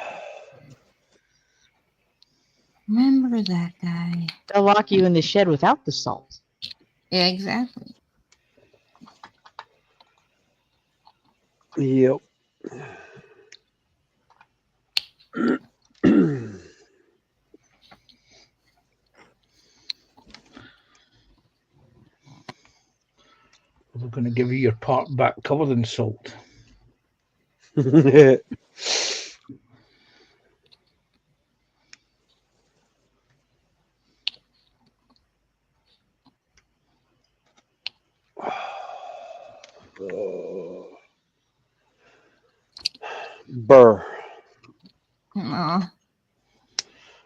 Remember that guy? they'll lock you in the shed without the salt. Yeah, exactly. Yep. We're going to give you your part back covered in salt. Burr. Aw.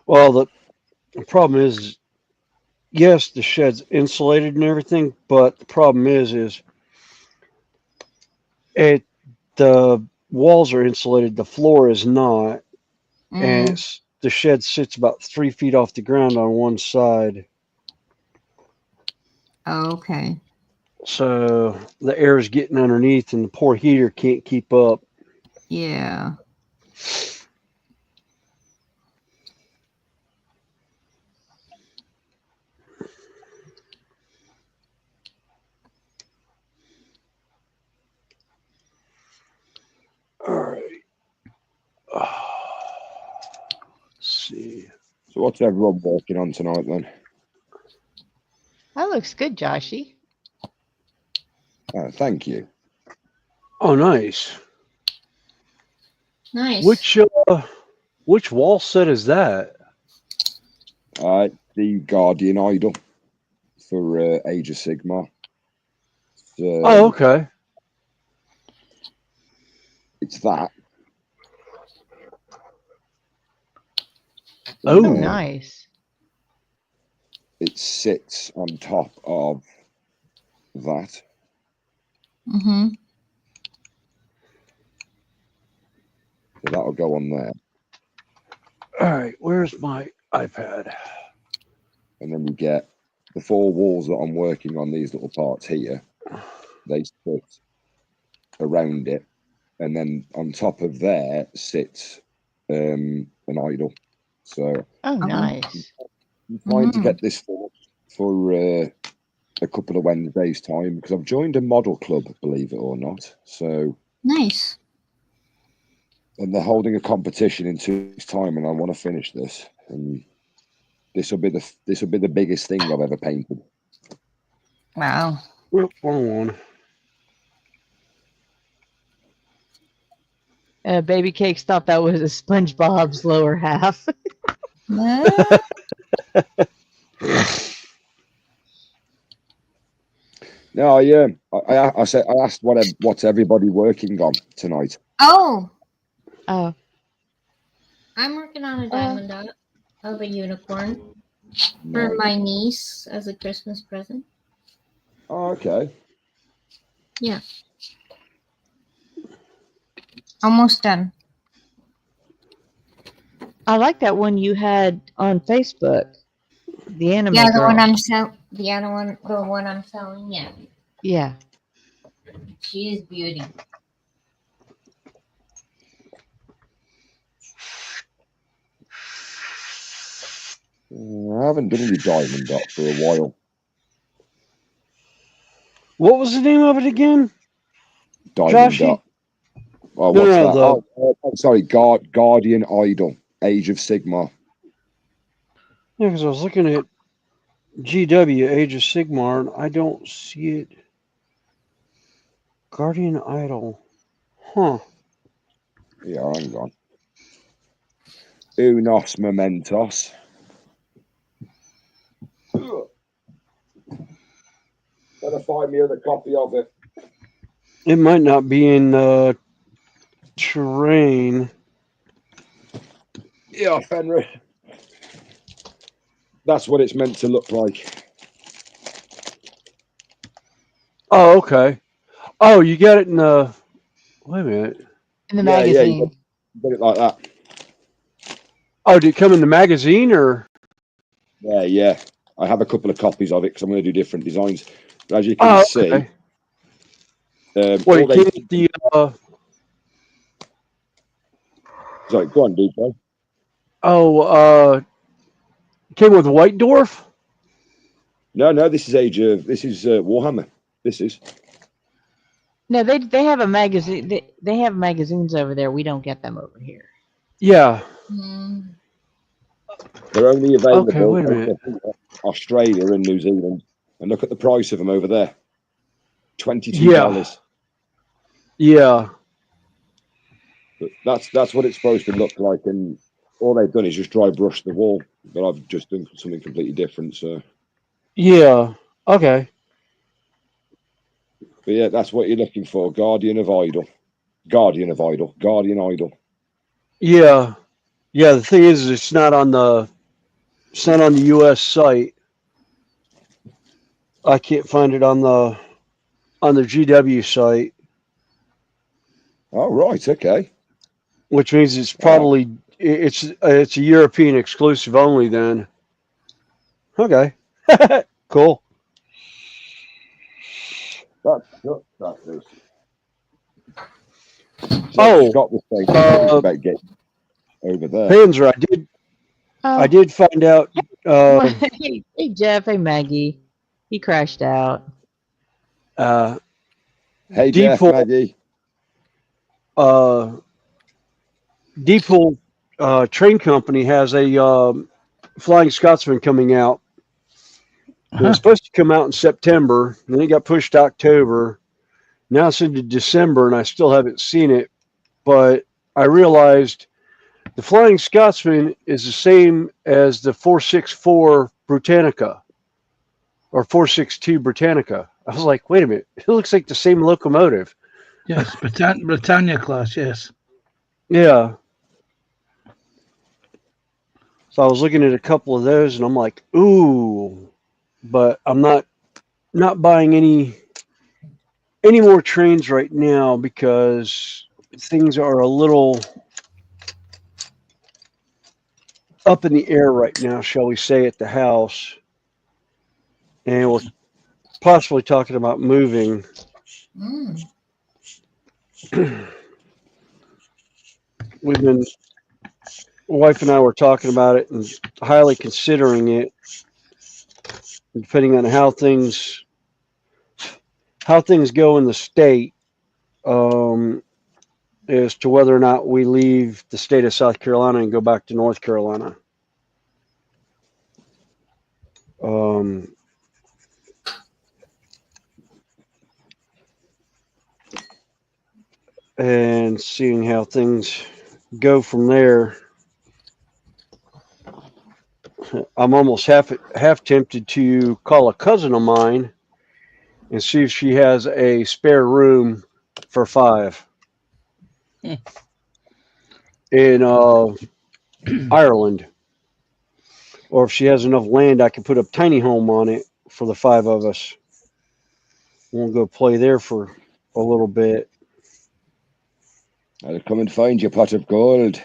Well, the problem is, yes, the shed's insulated and everything, but the problem is the walls are insulated, the floor is not, and the shed sits about 3 feet off the ground on one side, Okay. so the air is getting underneath, and the poor heater can't keep up. Yeah. So what's everyone working on tonight then? That looks good, Joshy. Thank you. Oh, nice. Nice. Which wall set is that? The Guardian Idol for Age of Sigmar. Oh, okay. It's that. Oh, Oh, nice. It sits on top of that. Mm-hmm. So that'll go on there. all right. Where's my iPad? And then you get the 4 walls that I'm working on, these little parts here. They sit around it. And then on top of there sits an idol. So Oh, nice. I'm trying to get this for a couple of Wednesdays' time because I've joined a model club, believe it or not. So Nice. and they're holding a competition in 2 weeks' time, and I want to finish this. And this will be the biggest thing I've ever painted. Wow. Wrong one. Baby Cakes thought that was a SpongeBob's lower half. No, yeah. I said I asked what's everybody working on tonight. Oh, Oh, I'm working on a diamond dot of a unicorn for my niece as a Christmas present. Oh, okay. Yeah. Almost done. I like that one you had on Facebook. The anime Yeah, the girl. one I'm selling. The one I'm selling. Yeah, Yeah. she is beauty. I haven't done any diamond dot for a while. What was the name of it again? Diamond Joshy? dot. Oh, No, what's no, that? Sorry, Guardian Idol, Age of Sigmar. Yeah, because I was looking at GW Age of Sigmar, and I don't see it. Guardian Idol. Huh. Yeah, hang on. Unos Momentos. Gotta find me another copy of it. It might not be in terrain. Yeah, Fenrir. That's what it's meant to look like. Oh, okay. Oh, you got it in the. Wait a minute. In the Yeah, magazine. you got it like that. Oh, did it come in the magazine or? Yeah. I have a couple of copies of it because I'm going to do different designs. But as you can see, Okay. all What, they it came with the. Sorry, go on, dude. Came with White Dwarf? No, this is Warhammer. This is. No, they have a magazine. They have magazines over there. We don't get them over here. Yeah. Mm. They're only available Okay, wait a minute. in Australia and New Zealand. And look at the price of them over there. $22. Yeah. But that's what it's supposed to look like, and all they've done is just dry brush the wall. But I've just done something completely different. So, Yeah. Okay. but yeah, that's what you're looking for. Guardian Idol. Yeah. Yeah. The thing is, it's not on the U.S. site. I can't find it on the GW site, Oh right, okay. which means it's probably it's a European exclusive only. Then. Okay. Cool. That is. So Oh, Scott was saying about getting over there. Panzer, I did find out. Hey, Jeff. Hey, Maggie. He crashed out. Hey Jeff, Maggie. Deepole Train Company has a Flying Scotsman coming out. It was supposed to come out in September, and then it got pushed to October. Now it's into December, and I still haven't seen it. But I realized the Flying Scotsman is the same as the 464 Britannica or 462 Britannica. I was like, wait a minute, it looks like the same locomotive. Yes, Britannia class, yes. Yeah. So I was looking at a couple of those, and I'm like, ooh, but I'm not buying any more trains right now because things are a little up in the air right now, shall we say, at the house. And we're possibly talking about moving. Mm. We've been, wife and I were talking about it and highly considering it, depending on how things go in the state, as to whether or not we leave the state of South Carolina and go back to North Carolina. And seeing how things go from there. I'm almost half tempted to call a cousin of mine and see if she has a spare room for 5 in Ireland, or if she has enough land I can put a tiny home on it for the 5 of us. We'll go play there for a little bit. I'll come and find your pot of gold.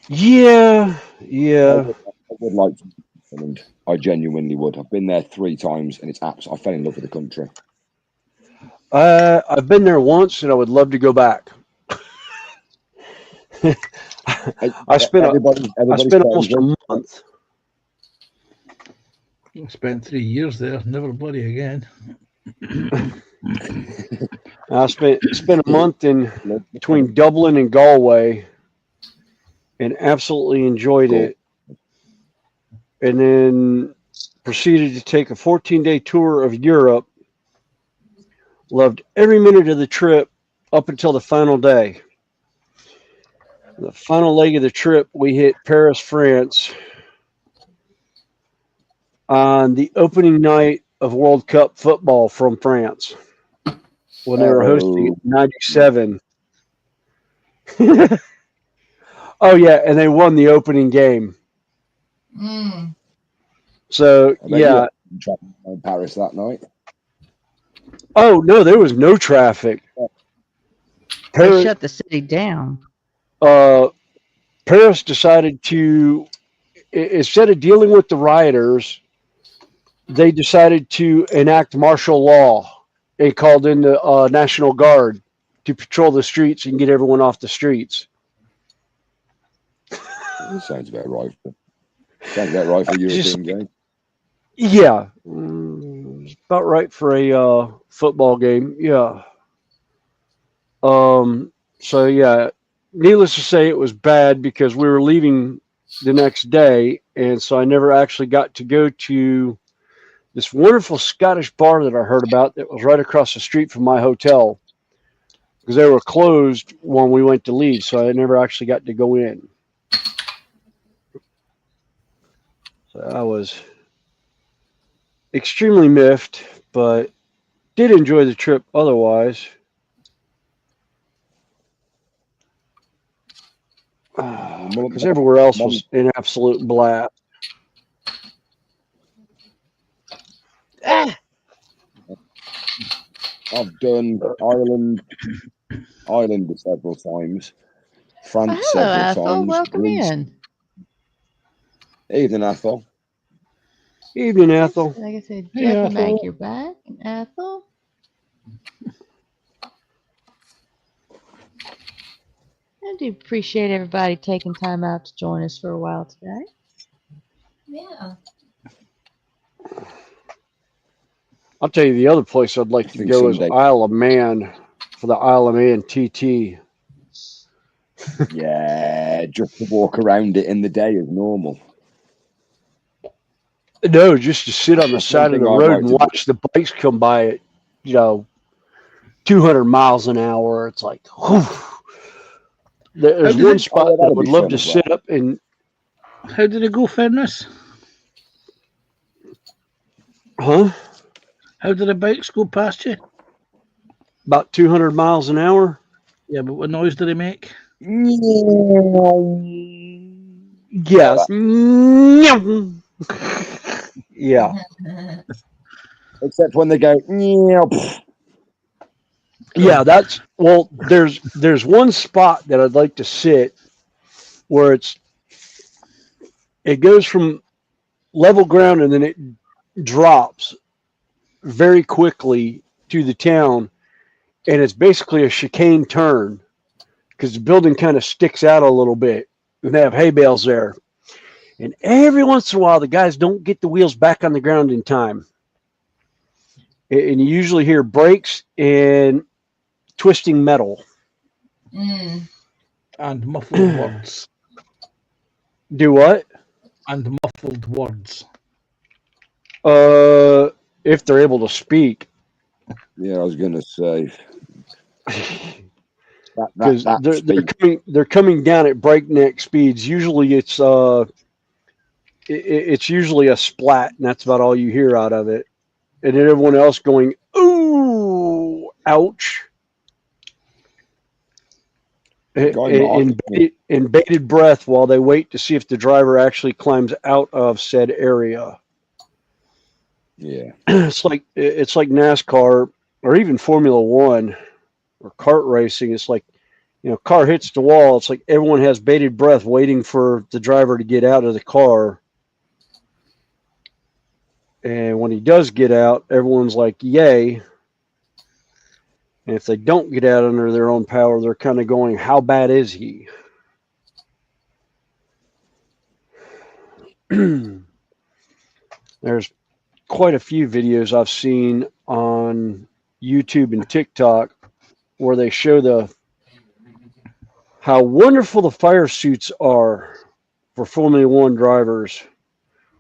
Yeah. I would like to, and I genuinely would. I've been there 3 times, and I fell in love with the country. I've been there once, and I would love to go back. I spent almost a month. I spent 3 years there, never bloody again. I spent a month in between Dublin and Galway, and absolutely enjoyed it. And then proceeded to take a 14-day tour of Europe. Loved every minute of the trip up until the final day. The final leg of the trip, we hit Paris, France on the opening night of World Cup football from France when they were hosting it in 97. Oh, yeah, and they won the opening game. Mm. So, yeah. In Paris that night. Oh, no, there was no traffic. They shut the city down. Paris decided to, instead of dealing with the rioters, they decided to enact martial law and called in the National Guard to patrol the streets and get everyone off the streets. Sounds about right. Sounds about right for a European game. Yeah, about right for a football game. Yeah. So yeah, needless to say, it was bad because we were leaving the next day, and so I never actually got to go to this wonderful Scottish bar that I heard about that was right across the street from my hotel, because they were closed when we went to leave, so I never actually got to go in. So I was extremely miffed, but did enjoy the trip otherwise. Because everywhere else was an absolute blast. I've done Ireland several times, France Hello, several Ethel. times. Welcome Greece. in. Evening, Ethel. Evening, Ethel. Like I said, Hey, Jeff and Ethel. Mac, you're back. And Ethel. I do appreciate everybody taking time out to join us for a while today. Yeah. I'll tell you the other place I'd like to go is Sunday. Isle of Man for the Isle of Man TT. Yeah, just to walk around it in the day is normal. No, just to sit on the That's side one of the thing I'd road like and to do. watch the bikes come by at, 200 miles an hour. It's like, whew. There's did one it- spot Oh, yeah, that I that'll would be love fun to as well. sit up in. How did it go, Fenris? Huh? How did the bikes go past you? About 200 miles an hour. Yeah, but what noise did they make? Yes. Yeah. Except when they go, Yeah, that's well, there's one spot that I'd like to sit where it goes from level ground and then it drops very quickly to the town, and it's basically a chicane turn because the building kind of sticks out a little bit, and they have hay bales there. And every once in a while, the guys don't get the wheels back on the ground in time, and you usually hear brakes and twisting metal. Mm. And muffled words. Do what? And muffled words. If they're able to speak. yeah, I was going to say. Because they're coming down at breakneck speeds. Usually it's usually a splat, and that's about all you hear out of it. And then everyone else going, "Ooh, ouch!" In bated breath while they wait to see if the driver actually climbs out of said area. Yeah. It's like NASCAR or even Formula One or kart racing. It's like, car hits the wall. It's like everyone has bated breath waiting for the driver to get out of the car. And when he does get out, everyone's like, yay. And if they don't get out under their own power, they're kind of going, how bad is he? There's quite a few videos I've seen on YouTube and TikTok where they show how wonderful the fire suits are for Formula One drivers.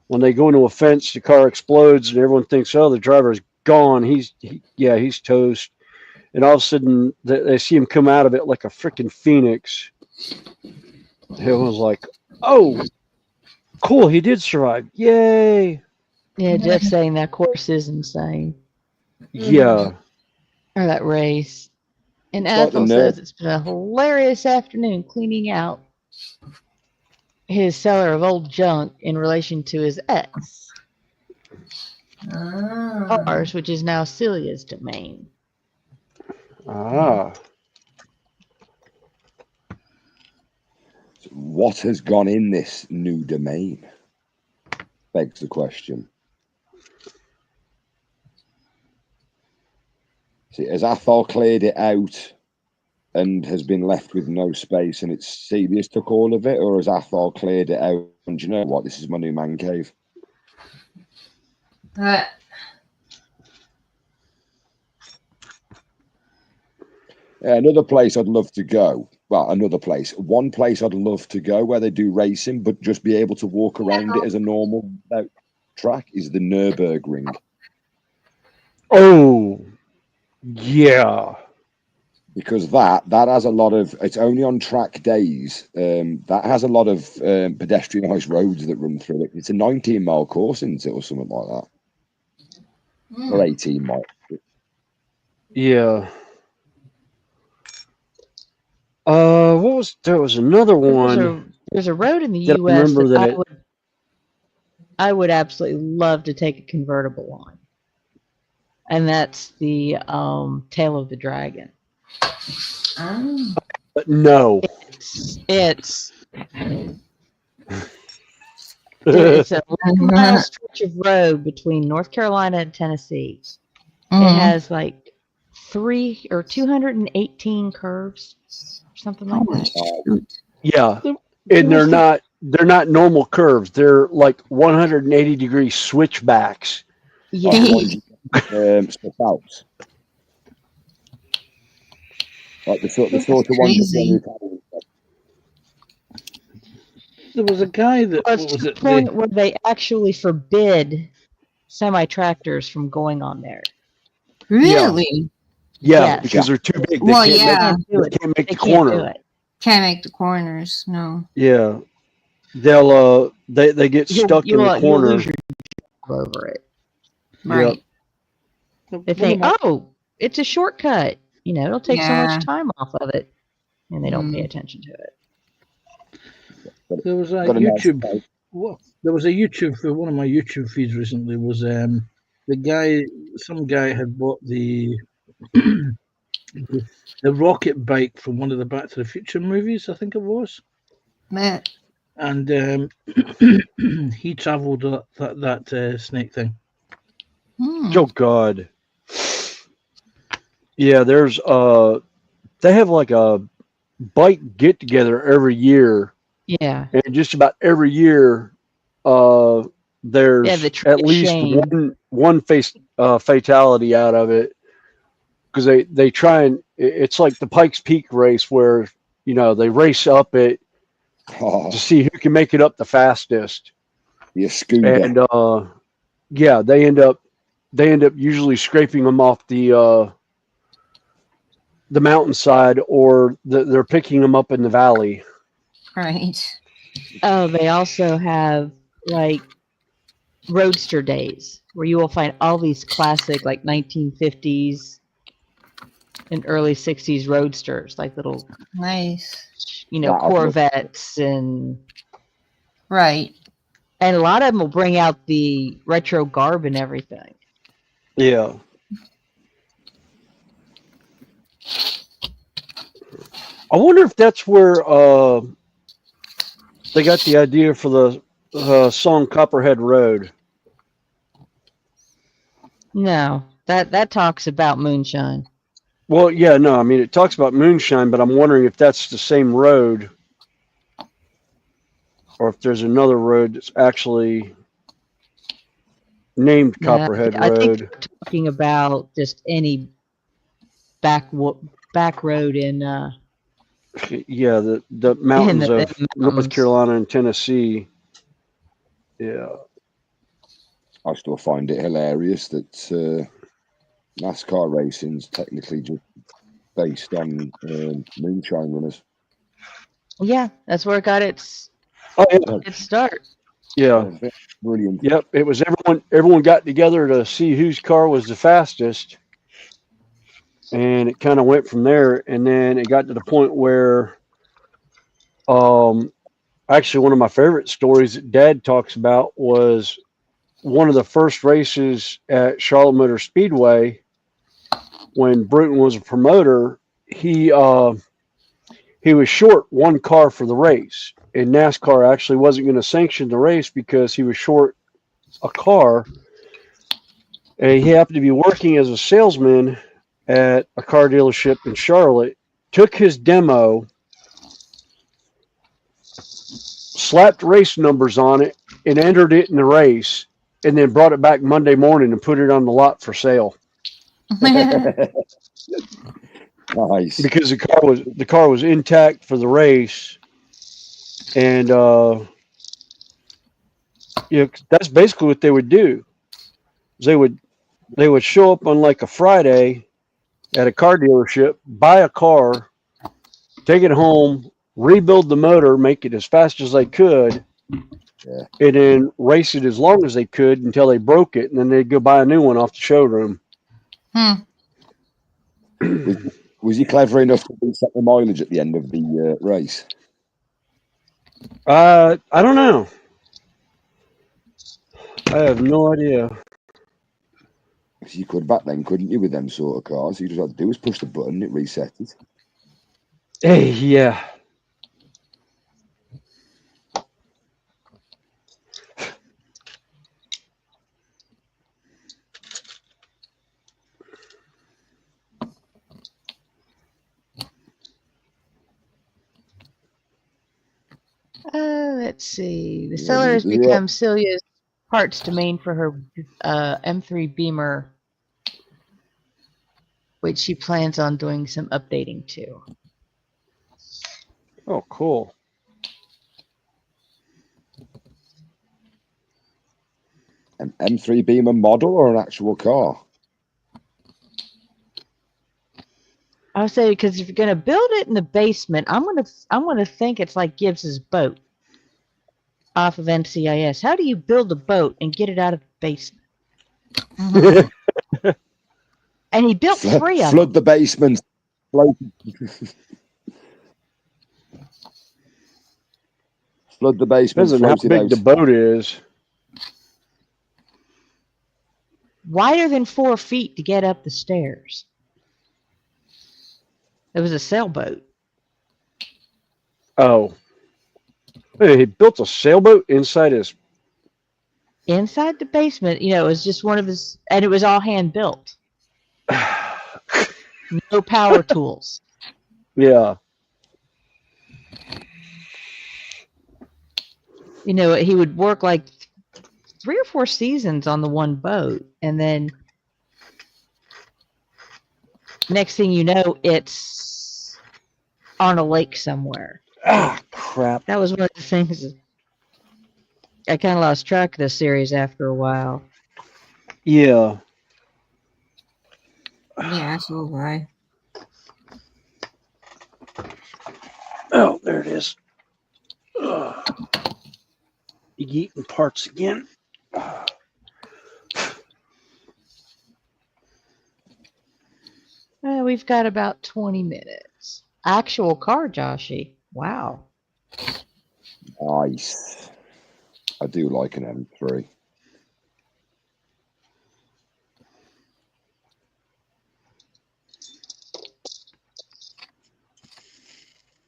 When they go into a fence, the car explodes, and everyone thinks, "Oh, the driver's gone. He's toast." And all of a sudden, they see him come out of it like a freaking phoenix. Everyone's like, "Oh, cool! He did survive! Yay!" Yeah, Jeff's saying that course is insane. Yeah. Or that race. And It's like the Ethel nerd. says it's been a hilarious afternoon cleaning out his cellar of old junk in relation to his ex, Ah. ours, which is now Celia's domain. Ah. What has gone in this new domain? Begs the question. See, has Athol cleared it out and has been left with no space, and it's Celia's took all of it, or has Athol cleared it out? And do you know what? This is my new man cave. Uh, Another place I'd love to go. Well, one place I'd love to go where they do racing, but just be able to walk around it as a normal track is the Nürburgring. Oh, yeah. Because that has a lot of, it's only on track days. That has a lot of pedestrianised roads that run through it. It's a 19-mile course, isn't it, or something like that, or 18 miles. Yeah. There was another one. There's a road in the that I U.S. remember that that I would absolutely love to take a convertible on, and that's the Tail of the Dragon. ah. But no. It's it's a 11-mile stretch of road between North Carolina and Tennessee. It has like 218 curves, or something like that. Yeah. And they're not normal curves. They're like 180-degree switchbacks. Yeah. Stuff out. Like the sort of ones that There was a guy that Well, what it's was to it? the point where they actually forbid semi-tractors from going on there. Really? Yeah, Yes. because they're too big. Well, they yeah. Can't do they it. can't make They the can't do corner. it. Can't make the corners. No. Yeah, they'll they get stuck in the You'll corner. lose your job over it. Right. They think, oh, it's a shortcut. You know, it'll take so Yeah. much time off of it, and they don't pay Mm. attention to it. There was a Got a nice YouTube. bike. There was a YouTube for one of my YouTube feeds recently. Was the guy? Some guy had bought the the rocket bike from one of the Back to the Future movies, I think it was, But and he travelled that snake thing. Oh God. Yeah, there's they have like a bike get together every year, Yeah. and just about every year, there's Yeah, the at least Shane. one fatality out of it because they try and it's like the Pikes Peak race where they race up it Oh, to see who can make it up the fastest, your scooter. and yeah, they end up usually scraping them off the mountainside, or they're picking them up in the valley. right. Oh, they also have like roadster days where you will find all these classic like 1950s and early 60s roadsters, like little, Nice. That'll look- Corvettes, and Right. a lot of them will bring out the retro garb and everything. Yeah. I wonder if that's where they got the idea for the song Copperhead Road. No, that talks about moonshine. Well, yeah, no, I mean, it talks about moonshine, but I'm wondering if that's the same road or if there's another road that's actually named No, Copperhead I think Road. they're talking about just any back road in Yeah, the mountains in of the North mountains. Carolina and Tennessee. Yeah. I still find it hilarious that NASCAR racing's technically just based on moonshine runners. Yeah, that's where it got its Oh, yeah. start. Yeah. Brilliant. Yep. It was everyone got together to see whose car was the fastest. And it kind of went from there. And then it got to the point where, actually, one of my favorite stories that Dad talks about was one of the first races at Charlotte Motor Speedway when Bruton was a promoter. He was short one car for the race, and NASCAR actually wasn't going to sanction the race because he was short a car. And he happened to be working as a salesman at a car dealership in Charlotte, took his demo, slapped race numbers on it, and entered it in the race, and then brought it back Monday morning and put it on the lot for sale. Nice. Because the car was intact for the race, and that's basically what they would do. They would show up on like a Friday at a car dealership, buy a car, take it home, rebuild the motor, make it as fast as they could, Yeah. and then race it as long as they could until they broke it, and then they'd go buy a new one off the showroom. Was he clever enough to reset the mileage at the end of the race? I don't know. I have no idea. Because you could back then, couldn't you, with them sort of cars? You just had to do is push the button, it reset it. Hey, yeah. Let's see. The Yeah, seller has yeah. become Celia's parts domain for her M3 Beamer, which she plans on doing some updating to. Oh, cool. M3 Beamer model or an actual car? I would say because if you're gonna build it in the basement, I'm gonna think it's like Gibbs's boat off of NCIS. How do you build a boat and get it out of the basement? And he built 3 of Flood them. the basement. Flood the basement. Depends on how Float it big out. the boat is. Wider than 4 feet to get up the stairs. It was a sailboat. Oh. Hey, he built a sailboat inside his. Inside the basement, it was just one of his, and it was all hand built. No power tools. Yeah. He would work like 3 or 4 seasons on the one boat, and then next thing you know, it's on a lake somewhere. Ah, crap. That was one of the things. I kind of lost track of the series after a while. Yeah. Yeah, so have I. Oh, there it is. You eating parts again? We've got about 20 minutes. Actual car, Joshy. Wow. Nice. I do like an M3.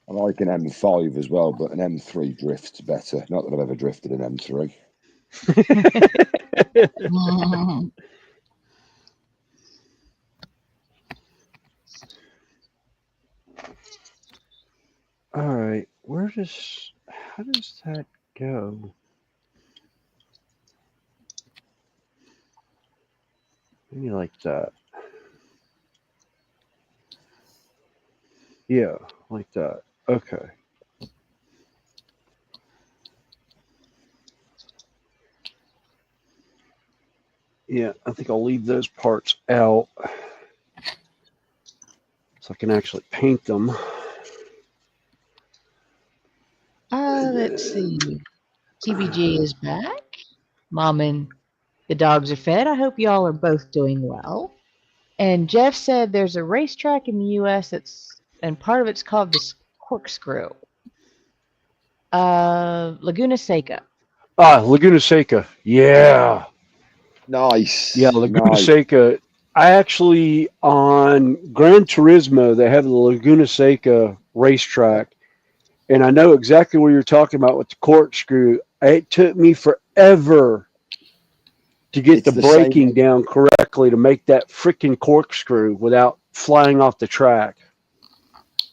I like an M5 as well, but an M3 drifts better. Not that I've ever drifted an M3. All right. How does that go? Maybe like that. Yeah, like that. Okay. Yeah, I think I'll leave those parts out so I can actually paint them. Let's see. TBG is back. Mom and the dogs are fed. I hope y'all are both doing well. And Jeff said there's a racetrack in the U.S. and part of it's called the Corkscrew. Laguna Seca. Laguna Seca. Yeah. Nice. Yeah, Laguna Nice. Seca. I actually, on Gran Turismo, they have the Laguna Seca racetrack. And I know exactly what you're talking about with the corkscrew. It took me forever to get It's the the braking same- down correctly to make that freaking corkscrew without flying off the track.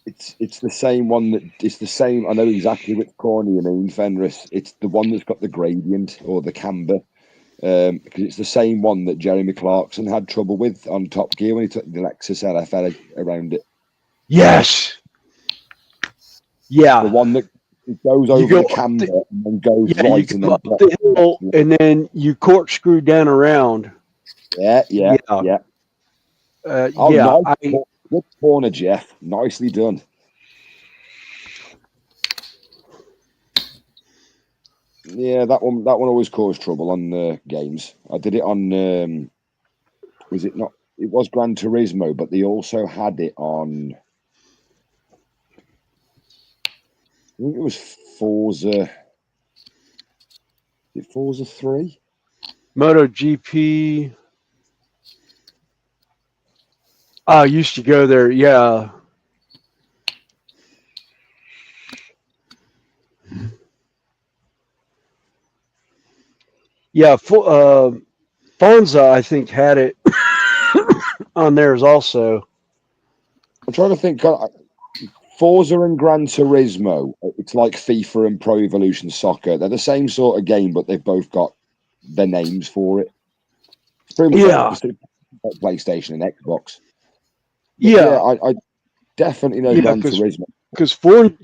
It's the same one that it's the same. I know exactly which corner you mean, Fenris. It's the one that's got the gradient or the camber, because it's the same one that Jeremy Clarkson had trouble with on Top Gear when he took the Lexus LFL around it. Yes. Yeah. The one that it goes over the camber and then goes Yeah, right you and go then up the hill and then you corkscrew down around. yeah. Oh, yeah, nice. Good corner, Jeff. Nicely done. Yeah, that one always caused trouble on games. I did it on was it not? It was Gran Turismo, but they also had it on. I think it was Forza. Is it Forza 3? MotoGP. I used to go there. Yeah. Yeah. Fonza, I think, had it on theirs also. I'm trying to think. Forza and Gran Turismo, it's like FIFA and Pro Evolution Soccer. They're the same sort of game, but they've both got their names for it. It's pretty much like PlayStation and Xbox. But yeah, I definitely know Gran Turismo. Because Forza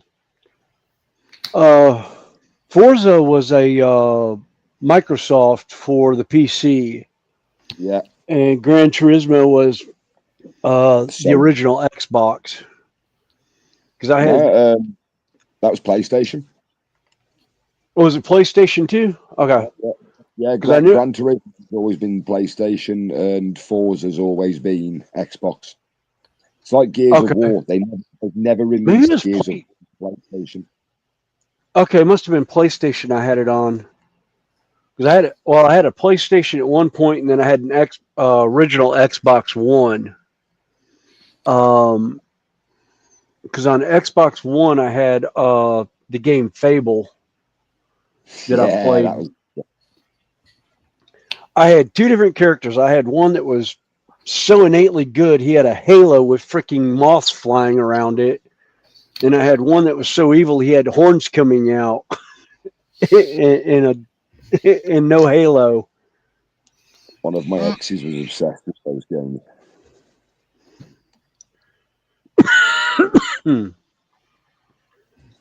was a Microsoft for the PC, Yeah. and Gran Turismo was the So, original Xbox. Because I had, no, that was PlayStation. was it PlayStation 2? Okay. Yeah, 'Cause I knew- Gran Turismo has always been PlayStation, and Forza's always been Xbox. It's like Gears Okay. of War. They've never Maybe released it's Gears of PlayStation. Okay, it must have been PlayStation I had it on. Because I had a PlayStation at one point, and then I had an original Xbox One. Because on Xbox One I had the game Fable that I played. That was, I had two different characters. I had one that was so innately good he had a halo with freaking moths flying around it, and I had one that was so evil he had horns coming out in no halo. one of my exes was obsessed with those games.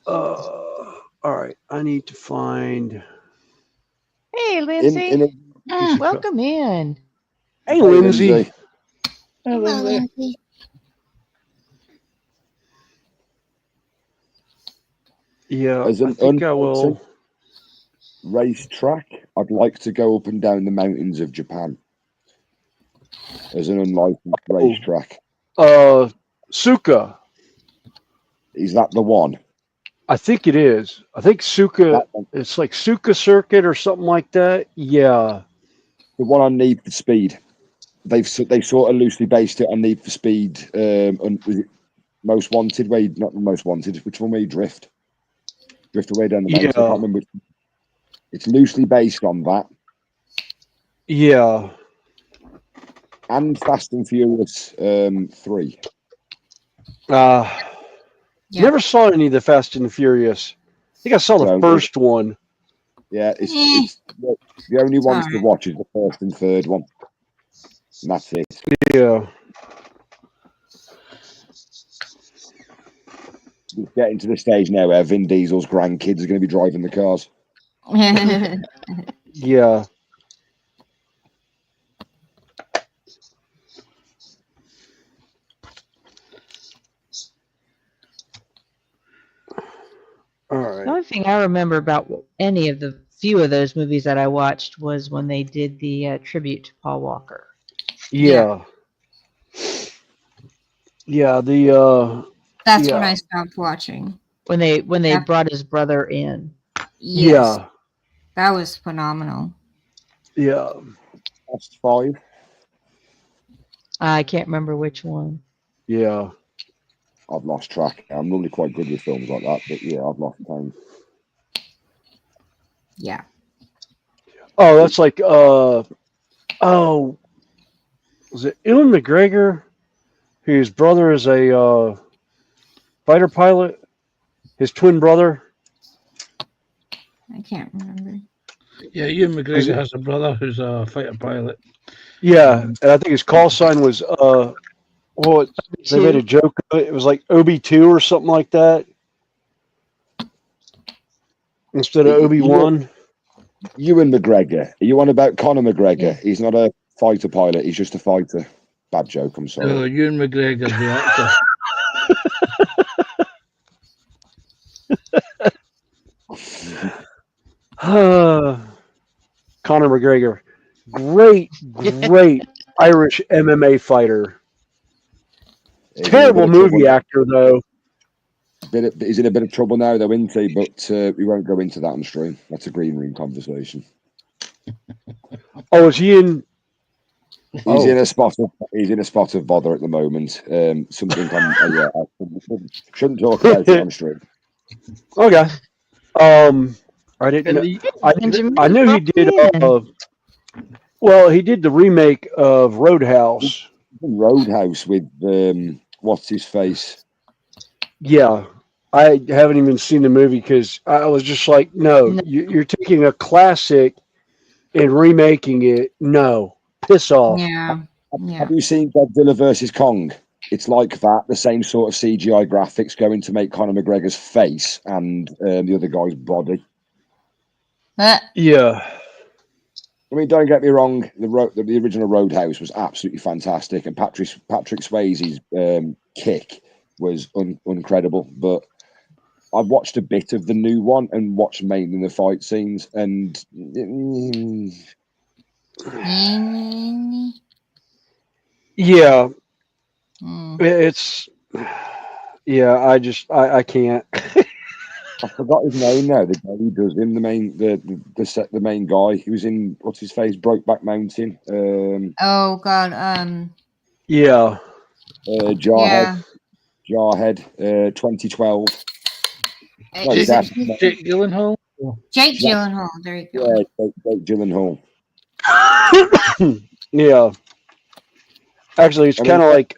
All right, I need to find. Hey, Lindsay. In Welcome in. Hey, Lindsay. Hello, Lindsay. Yeah, As I an think I will. racetrack, I'd like to go up and down the mountains of Japan as an unlicensed racetrack. Suka. Is that the one? I think it is. I think Suka. It's like Suka Circuit or something like that. Yeah. The one on Need for Speed. They sort of loosely based it on Need for Speed. Was it Most Wanted? Not Most Wanted. Which one where you drift away down the mountain? I can't remember. It's loosely based on that. Yeah. And Fast and Furious 3. Never saw any of the Fast and the Furious. I think I saw the first one. Yeah, it's the only ones to watch is the first and third one. And that's it. Yeah. We're getting to the stage now where Vin Diesel's grandkids are going to be driving the cars. Yeah. All right. The only thing I remember about any of the few of those movies that I watched was when they did the tribute to Paul Walker. Yeah. Yeah. That's when I stopped watching. When they brought his brother in. Yes. Yeah. That was phenomenal. Yeah. Fast 5. I can't remember which one. Yeah. I've lost track. I'm normally quite good with films like that, but yeah, I've lost time. Yeah. Oh, that's like was it Ewan McGregor, whose brother is a fighter pilot? His twin brother. I can't remember. Yeah, Ewan McGregor has a brother who's a fighter pilot. Yeah, and I think his call sign was they made a joke of it. It was like Obi-2 or something like that. Instead of Obi-1. Ewan McGregor. Are you on about Conor McGregor? Yeah. He's not a fighter pilot. He's just a fighter. Bad joke. I'm sorry. No, Ewan McGregor's the actor. Conor McGregor. Great Irish MMA fighter. Terrible movie actor, though. He's in a bit of trouble now, though, isn't he? But we won't go into that on stream. That's a green room conversation. Oh, is he in? He's in a spot of bother at the moment. Something I shouldn't talk about it on stream. Okay. I didn't know. I know he did. Well, he did the remake of Roadhouse. Roadhouse with what's his face? Yeah, I haven't even seen the movie because I was just like, no, you're taking a classic and remaking it. No, piss off. Yeah. Have you seen Godzilla versus Kong? It's like that, the same sort of CGI graphics going to make Conor McGregor's face and the other guy's body. Yeah. I mean, don't get me wrong. The original Roadhouse was absolutely fantastic, and Patrick Swayze's kick was incredible. But I watched a bit of the new one and watched mainly the fight scenes, and Yeah, Mm. it's yeah. I can't. I forgot his name now. The guy who does him, the main guy who's in what's his face, Brokeback Mountain. Oh God. Yeah, Jarhead. Yeah. Jarhead. 2012. No, Is Death. it Jake Gyllenhaal. Jake Gyllenhaal? There you go. Yeah, Jake Gyllenhaal. yeah. Actually, it's I mean, kind of like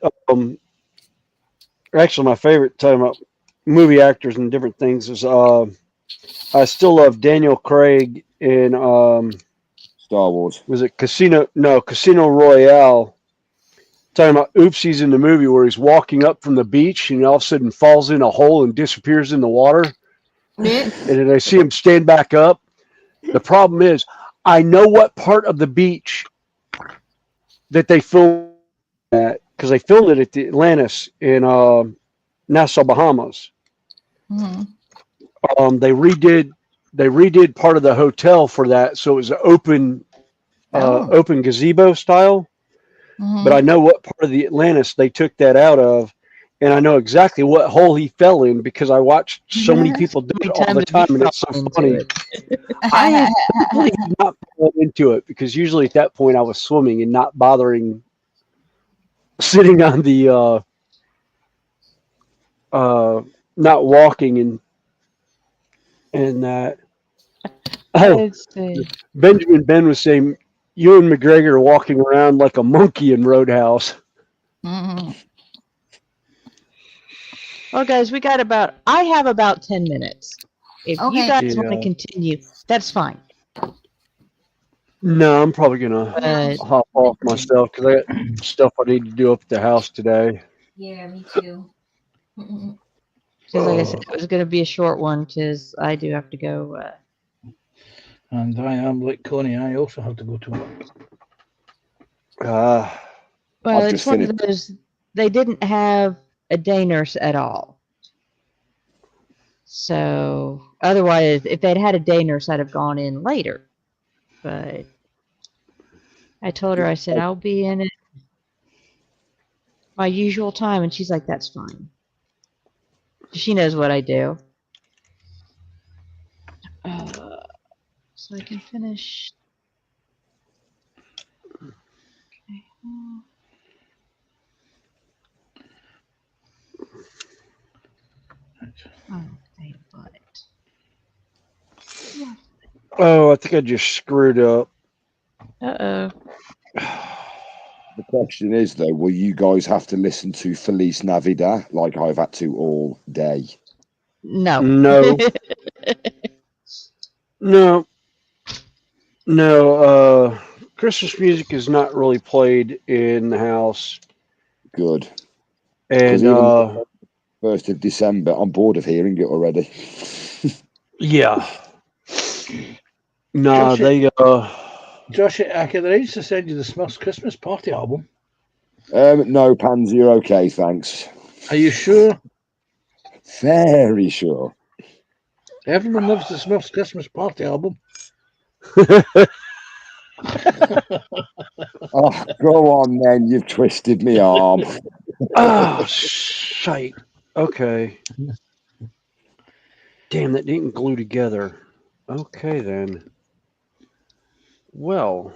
actually my favorite time about movie actors and different things is I still love Daniel Craig in Star Wars. was it Casino Royale. Talking about oopsies in the movie where he's walking up from the beach and all of a sudden falls in a hole and disappears in the water. Yeah. And then I see him stand back up. The problem is, I know what part of the beach that they filmed at because they filmed it at the Atlantis in Nassau, Bahamas. Mhm. They redid part of the hotel for that, so it was open open gazebo style. But I Mhm. know what part of the Atlantis they took that out of, and I know exactly what hole he fell in because I watched so many people do it all the time, and it's so funny. I had really not fallen into it because usually at that point I was swimming and not bothering sitting on the not walking and that. Oh, Let's see. Benjamin Ben was saying Ewan McGregor walking around like a monkey in Roadhouse. Mhm. Well, guys, I have about 10 minutes. If you Okay. guys want to Yeah. continue, that's fine. No, I'm probably gonna But hop off myself because I got stuff I need to do up at the house today. Yeah, me too. Mhm. because, like I said, it was going to be a short one because I do have to go. And I am like Connie. I also have to go to work. Uh, Well, I've it's just one of finished. those. They didn't have a day nurse at all. So otherwise, if they'd had a day nurse, I'd have gone in later. But I told her, I said, I'll be in at my usual time. And she's like, that's fine. She knows what I do. So I can finish. Okay. Oh, they butt. oh, I think I just screwed up. Uh-oh. The question is, though, will you guys have to listen to Feliz Navidad like I've had to all day? No. No, no, no. Christmas music is not really played in the house, Good. Because and even though it's 1st of December, I'm bored of hearing it already. yeah, nah, Josh, they Josh, I could arrange to send you the Smurfs Christmas Party album. No, Pansy, you're okay, thanks. Are you sure? Very sure. Everyone loves the Smurfs Christmas Party album. Oh, go on then. You've twisted me arm. oh shite. Okay. Damn, that didn't glue together. Okay then. Well,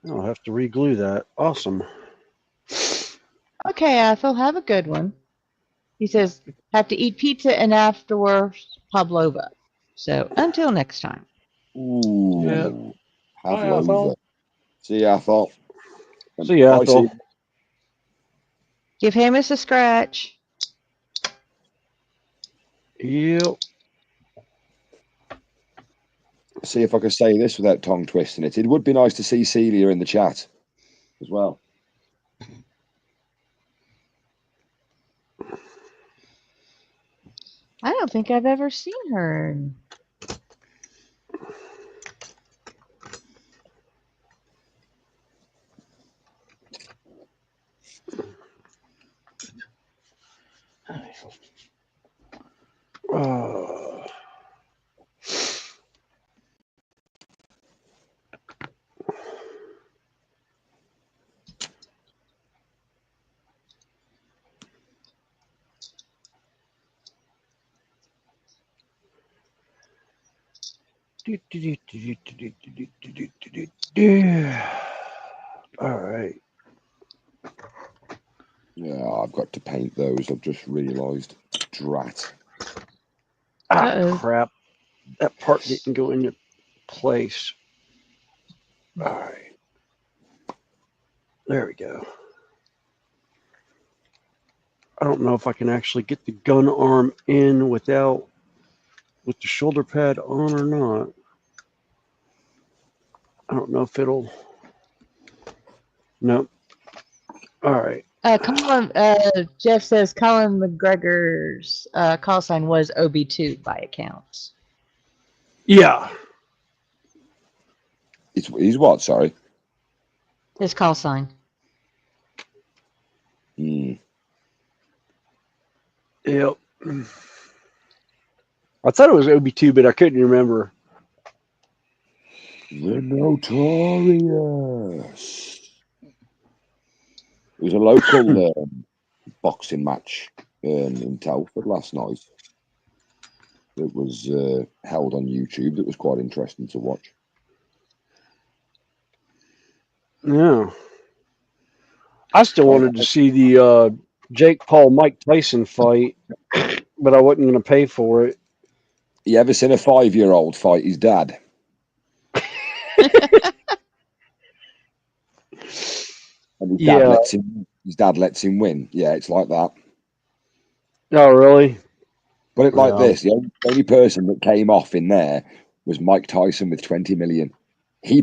I'll have to reglue that. Awesome. Okay, Ethel, have a good one. He says, have to eat pizza and afterwards pavlova. So until next time. Ooh. Yeah. Pavlova. See ya, Ethel. See ya, Bye, Ethel. Give Hamish a scratch. Yep. See if I can say this without tongue twisting it. It would be nice to see Celia in the chat as well. I don't think I've ever seen her. Uh, all right. Yeah, I've got to paint those. I've just realised. Drat. Ah, Uh-oh. crap. That part didn't go into place. All right. There we go. I don't know if I can actually get the gun arm in with the shoulder pad on or not. I don't know if it'll. Nope. All right. Jeff says Colin McGregor's call sign was OB2 by accounts. Yeah. He's what? Sorry. His call sign. Hmm. Yep. I thought it was OB2, but I couldn't remember. The Notorious. It was a local boxing match in Telford last night. It was held on YouTube. It was quite interesting to watch. Yeah. I still wanted to see the Jake Paul Mike Tyson fight, but I wasn't going to pay for it. You ever seen a 5-year-old fight his dad? And his dad lets him win. Yeah, it's like that. Oh, really? Put it like Yeah. this: the only person that came off in there was Mike Tyson with 20 million. He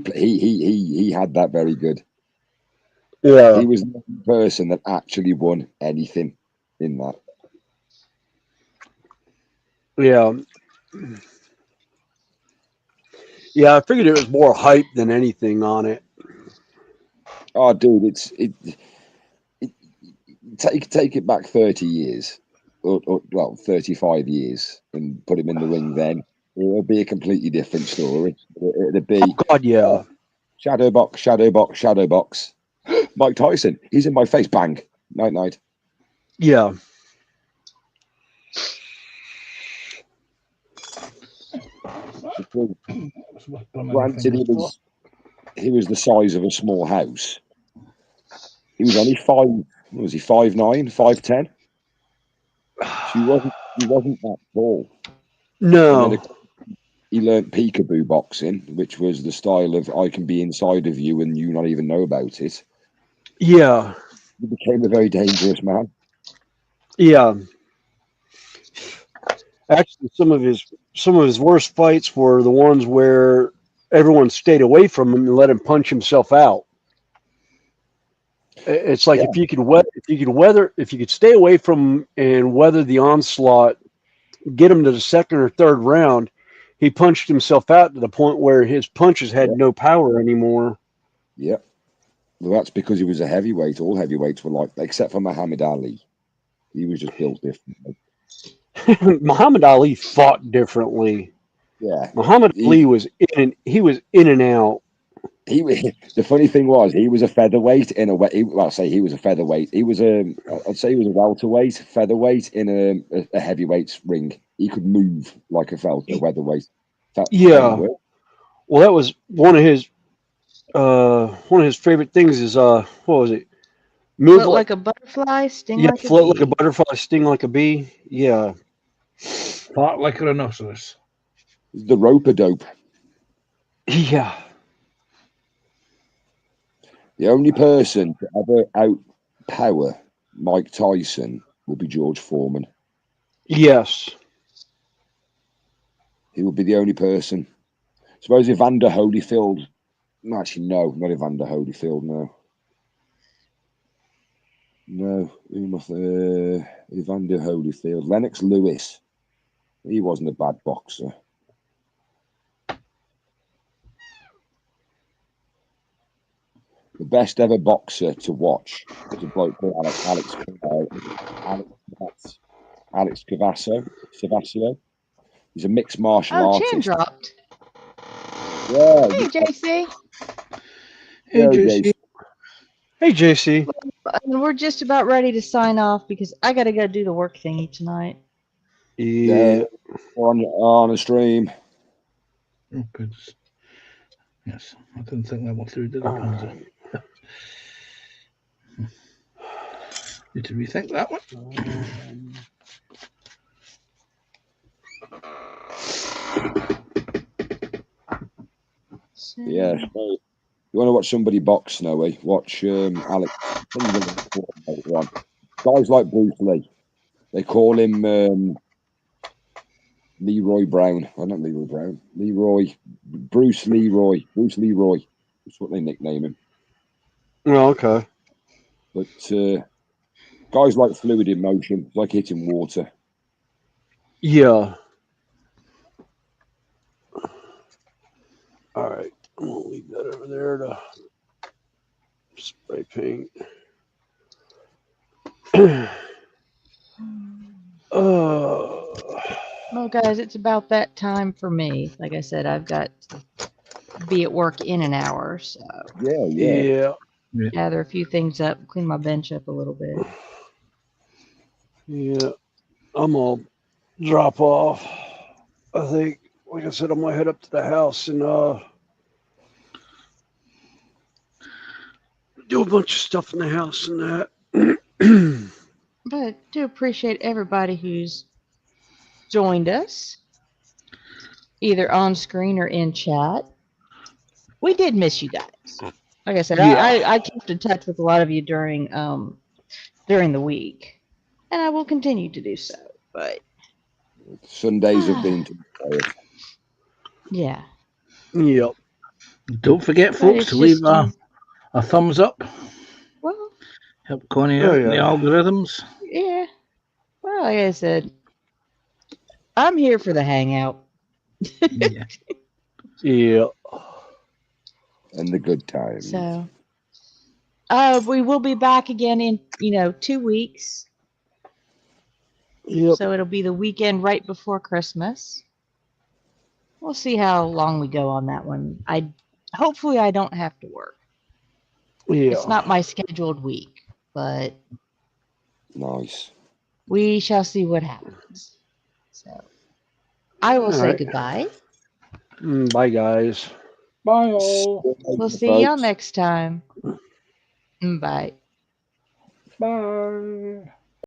had that very good. Yeah. He was the only person that actually won anything in that. Yeah. Yeah, I figured it was more hype than anything on it. Oh, dude, take it back 30 years, or 35 years, and put him in the ring. Then it would be a completely different story. It'd be Oh, God, yeah. shadow box. Mike Tyson, he's in my face. Bang. Night. Yeah. Granted, he was the size of a small house. He was only 5. What was he? 5'9", 5'10". So he wasn't that tall. And then No. he learnt peekaboo boxing, which was the style of I can be inside of you and you not even know about it. Yeah. He became a very dangerous man. Yeah. Actually, some of his worst fights were the ones where everyone stayed away from him and let him punch himself out. It's like Yeah. if you could stay away from him and weather the onslaught, get him to the second or third round, he punched himself out to the point where his punches had no power anymore. Yeah. Well, that's because he was a heavyweight. All heavyweights were like, except for Muhammad Ali. He was just built differently. Muhammad Ali fought differently. Yeah. Muhammad Ali was in and out. The funny thing was he was a featherweight in a way. Well, I'll say he was a featherweight. I'd say he was a welterweight, featherweight in a heavyweight ring. He could move like a featherweight. Yeah. Well, that was one of his favorite things is what was it? Move Float like a butterfly, sting yeah, like a float bee. like a butterfly, sting like a bee. Yeah. Part like a rhinoceros. The rope-a-dope. Yeah. The only person to ever outpower Mike Tyson will be George Foreman. Yes. He will be the only person. Suppose Evander Holyfield. Actually, no, not Evander Holyfield. No, Evander Holyfield. Lennox Lewis. He wasn't a bad boxer. The best ever boxer to watch was a bloke called Alex Cavasso. He's a mixed martial Oh, Chan artist. dropped. Yeah, Hey, JC. Hey, yeah, JC. Jason. Hey, JC. And we're just about ready to sign off because I got to go do the work thingy tonight. Yeah. On a stream. Oh, goodness. Yes, I didn't think that one through, did I, Panzer? Need to rethink that one. So, Yeah. So you want to watch somebody box, Snowy? Watch Alex. One. Guys like Bruce Lee. They call him Leroy Brown. Oh, not Leroy Brown. Bruce Leroy. That's what they nickname him. Oh, okay. But guys like fluid in motion. It's like hitting water. Yeah. All right. I'm gonna leave that over there to spray paint. well, guys, it's about that time for me. Like I said, I've got to be at work in an hour, so Yeah. Yeah. gather a few things up, clean my bench up a little bit. Yeah. I'm gonna drop off. I think, like I said, I'm gonna head up to the house and do a bunch of stuff in the house and that. But I do appreciate everybody who's joined us, either on screen or in chat. We did miss you guys. Like I said, Yeah. I kept in touch with a lot of you during the week, and I will continue to do so. But Sundays have been too quiet. yeah, Yep. Don't forget, but folks, it's to leave just a thumbs up. well, Help Connie Oh, out in the yeah. algorithms. yeah. Well, like I said, I'm here for the hangout. Yeah. Yeah. And the good times. So, we will be back again in 2 weeks. Yep. So it'll be the weekend right before Christmas. We'll see how long we go on that one. Hopefully I don't have to work. Yeah. It's not my scheduled week, but Nice. we shall see what happens. So I will All say right. goodbye. Bye, guys. Bye, all. We'll see y'all Folks. next time. Bye. Bye.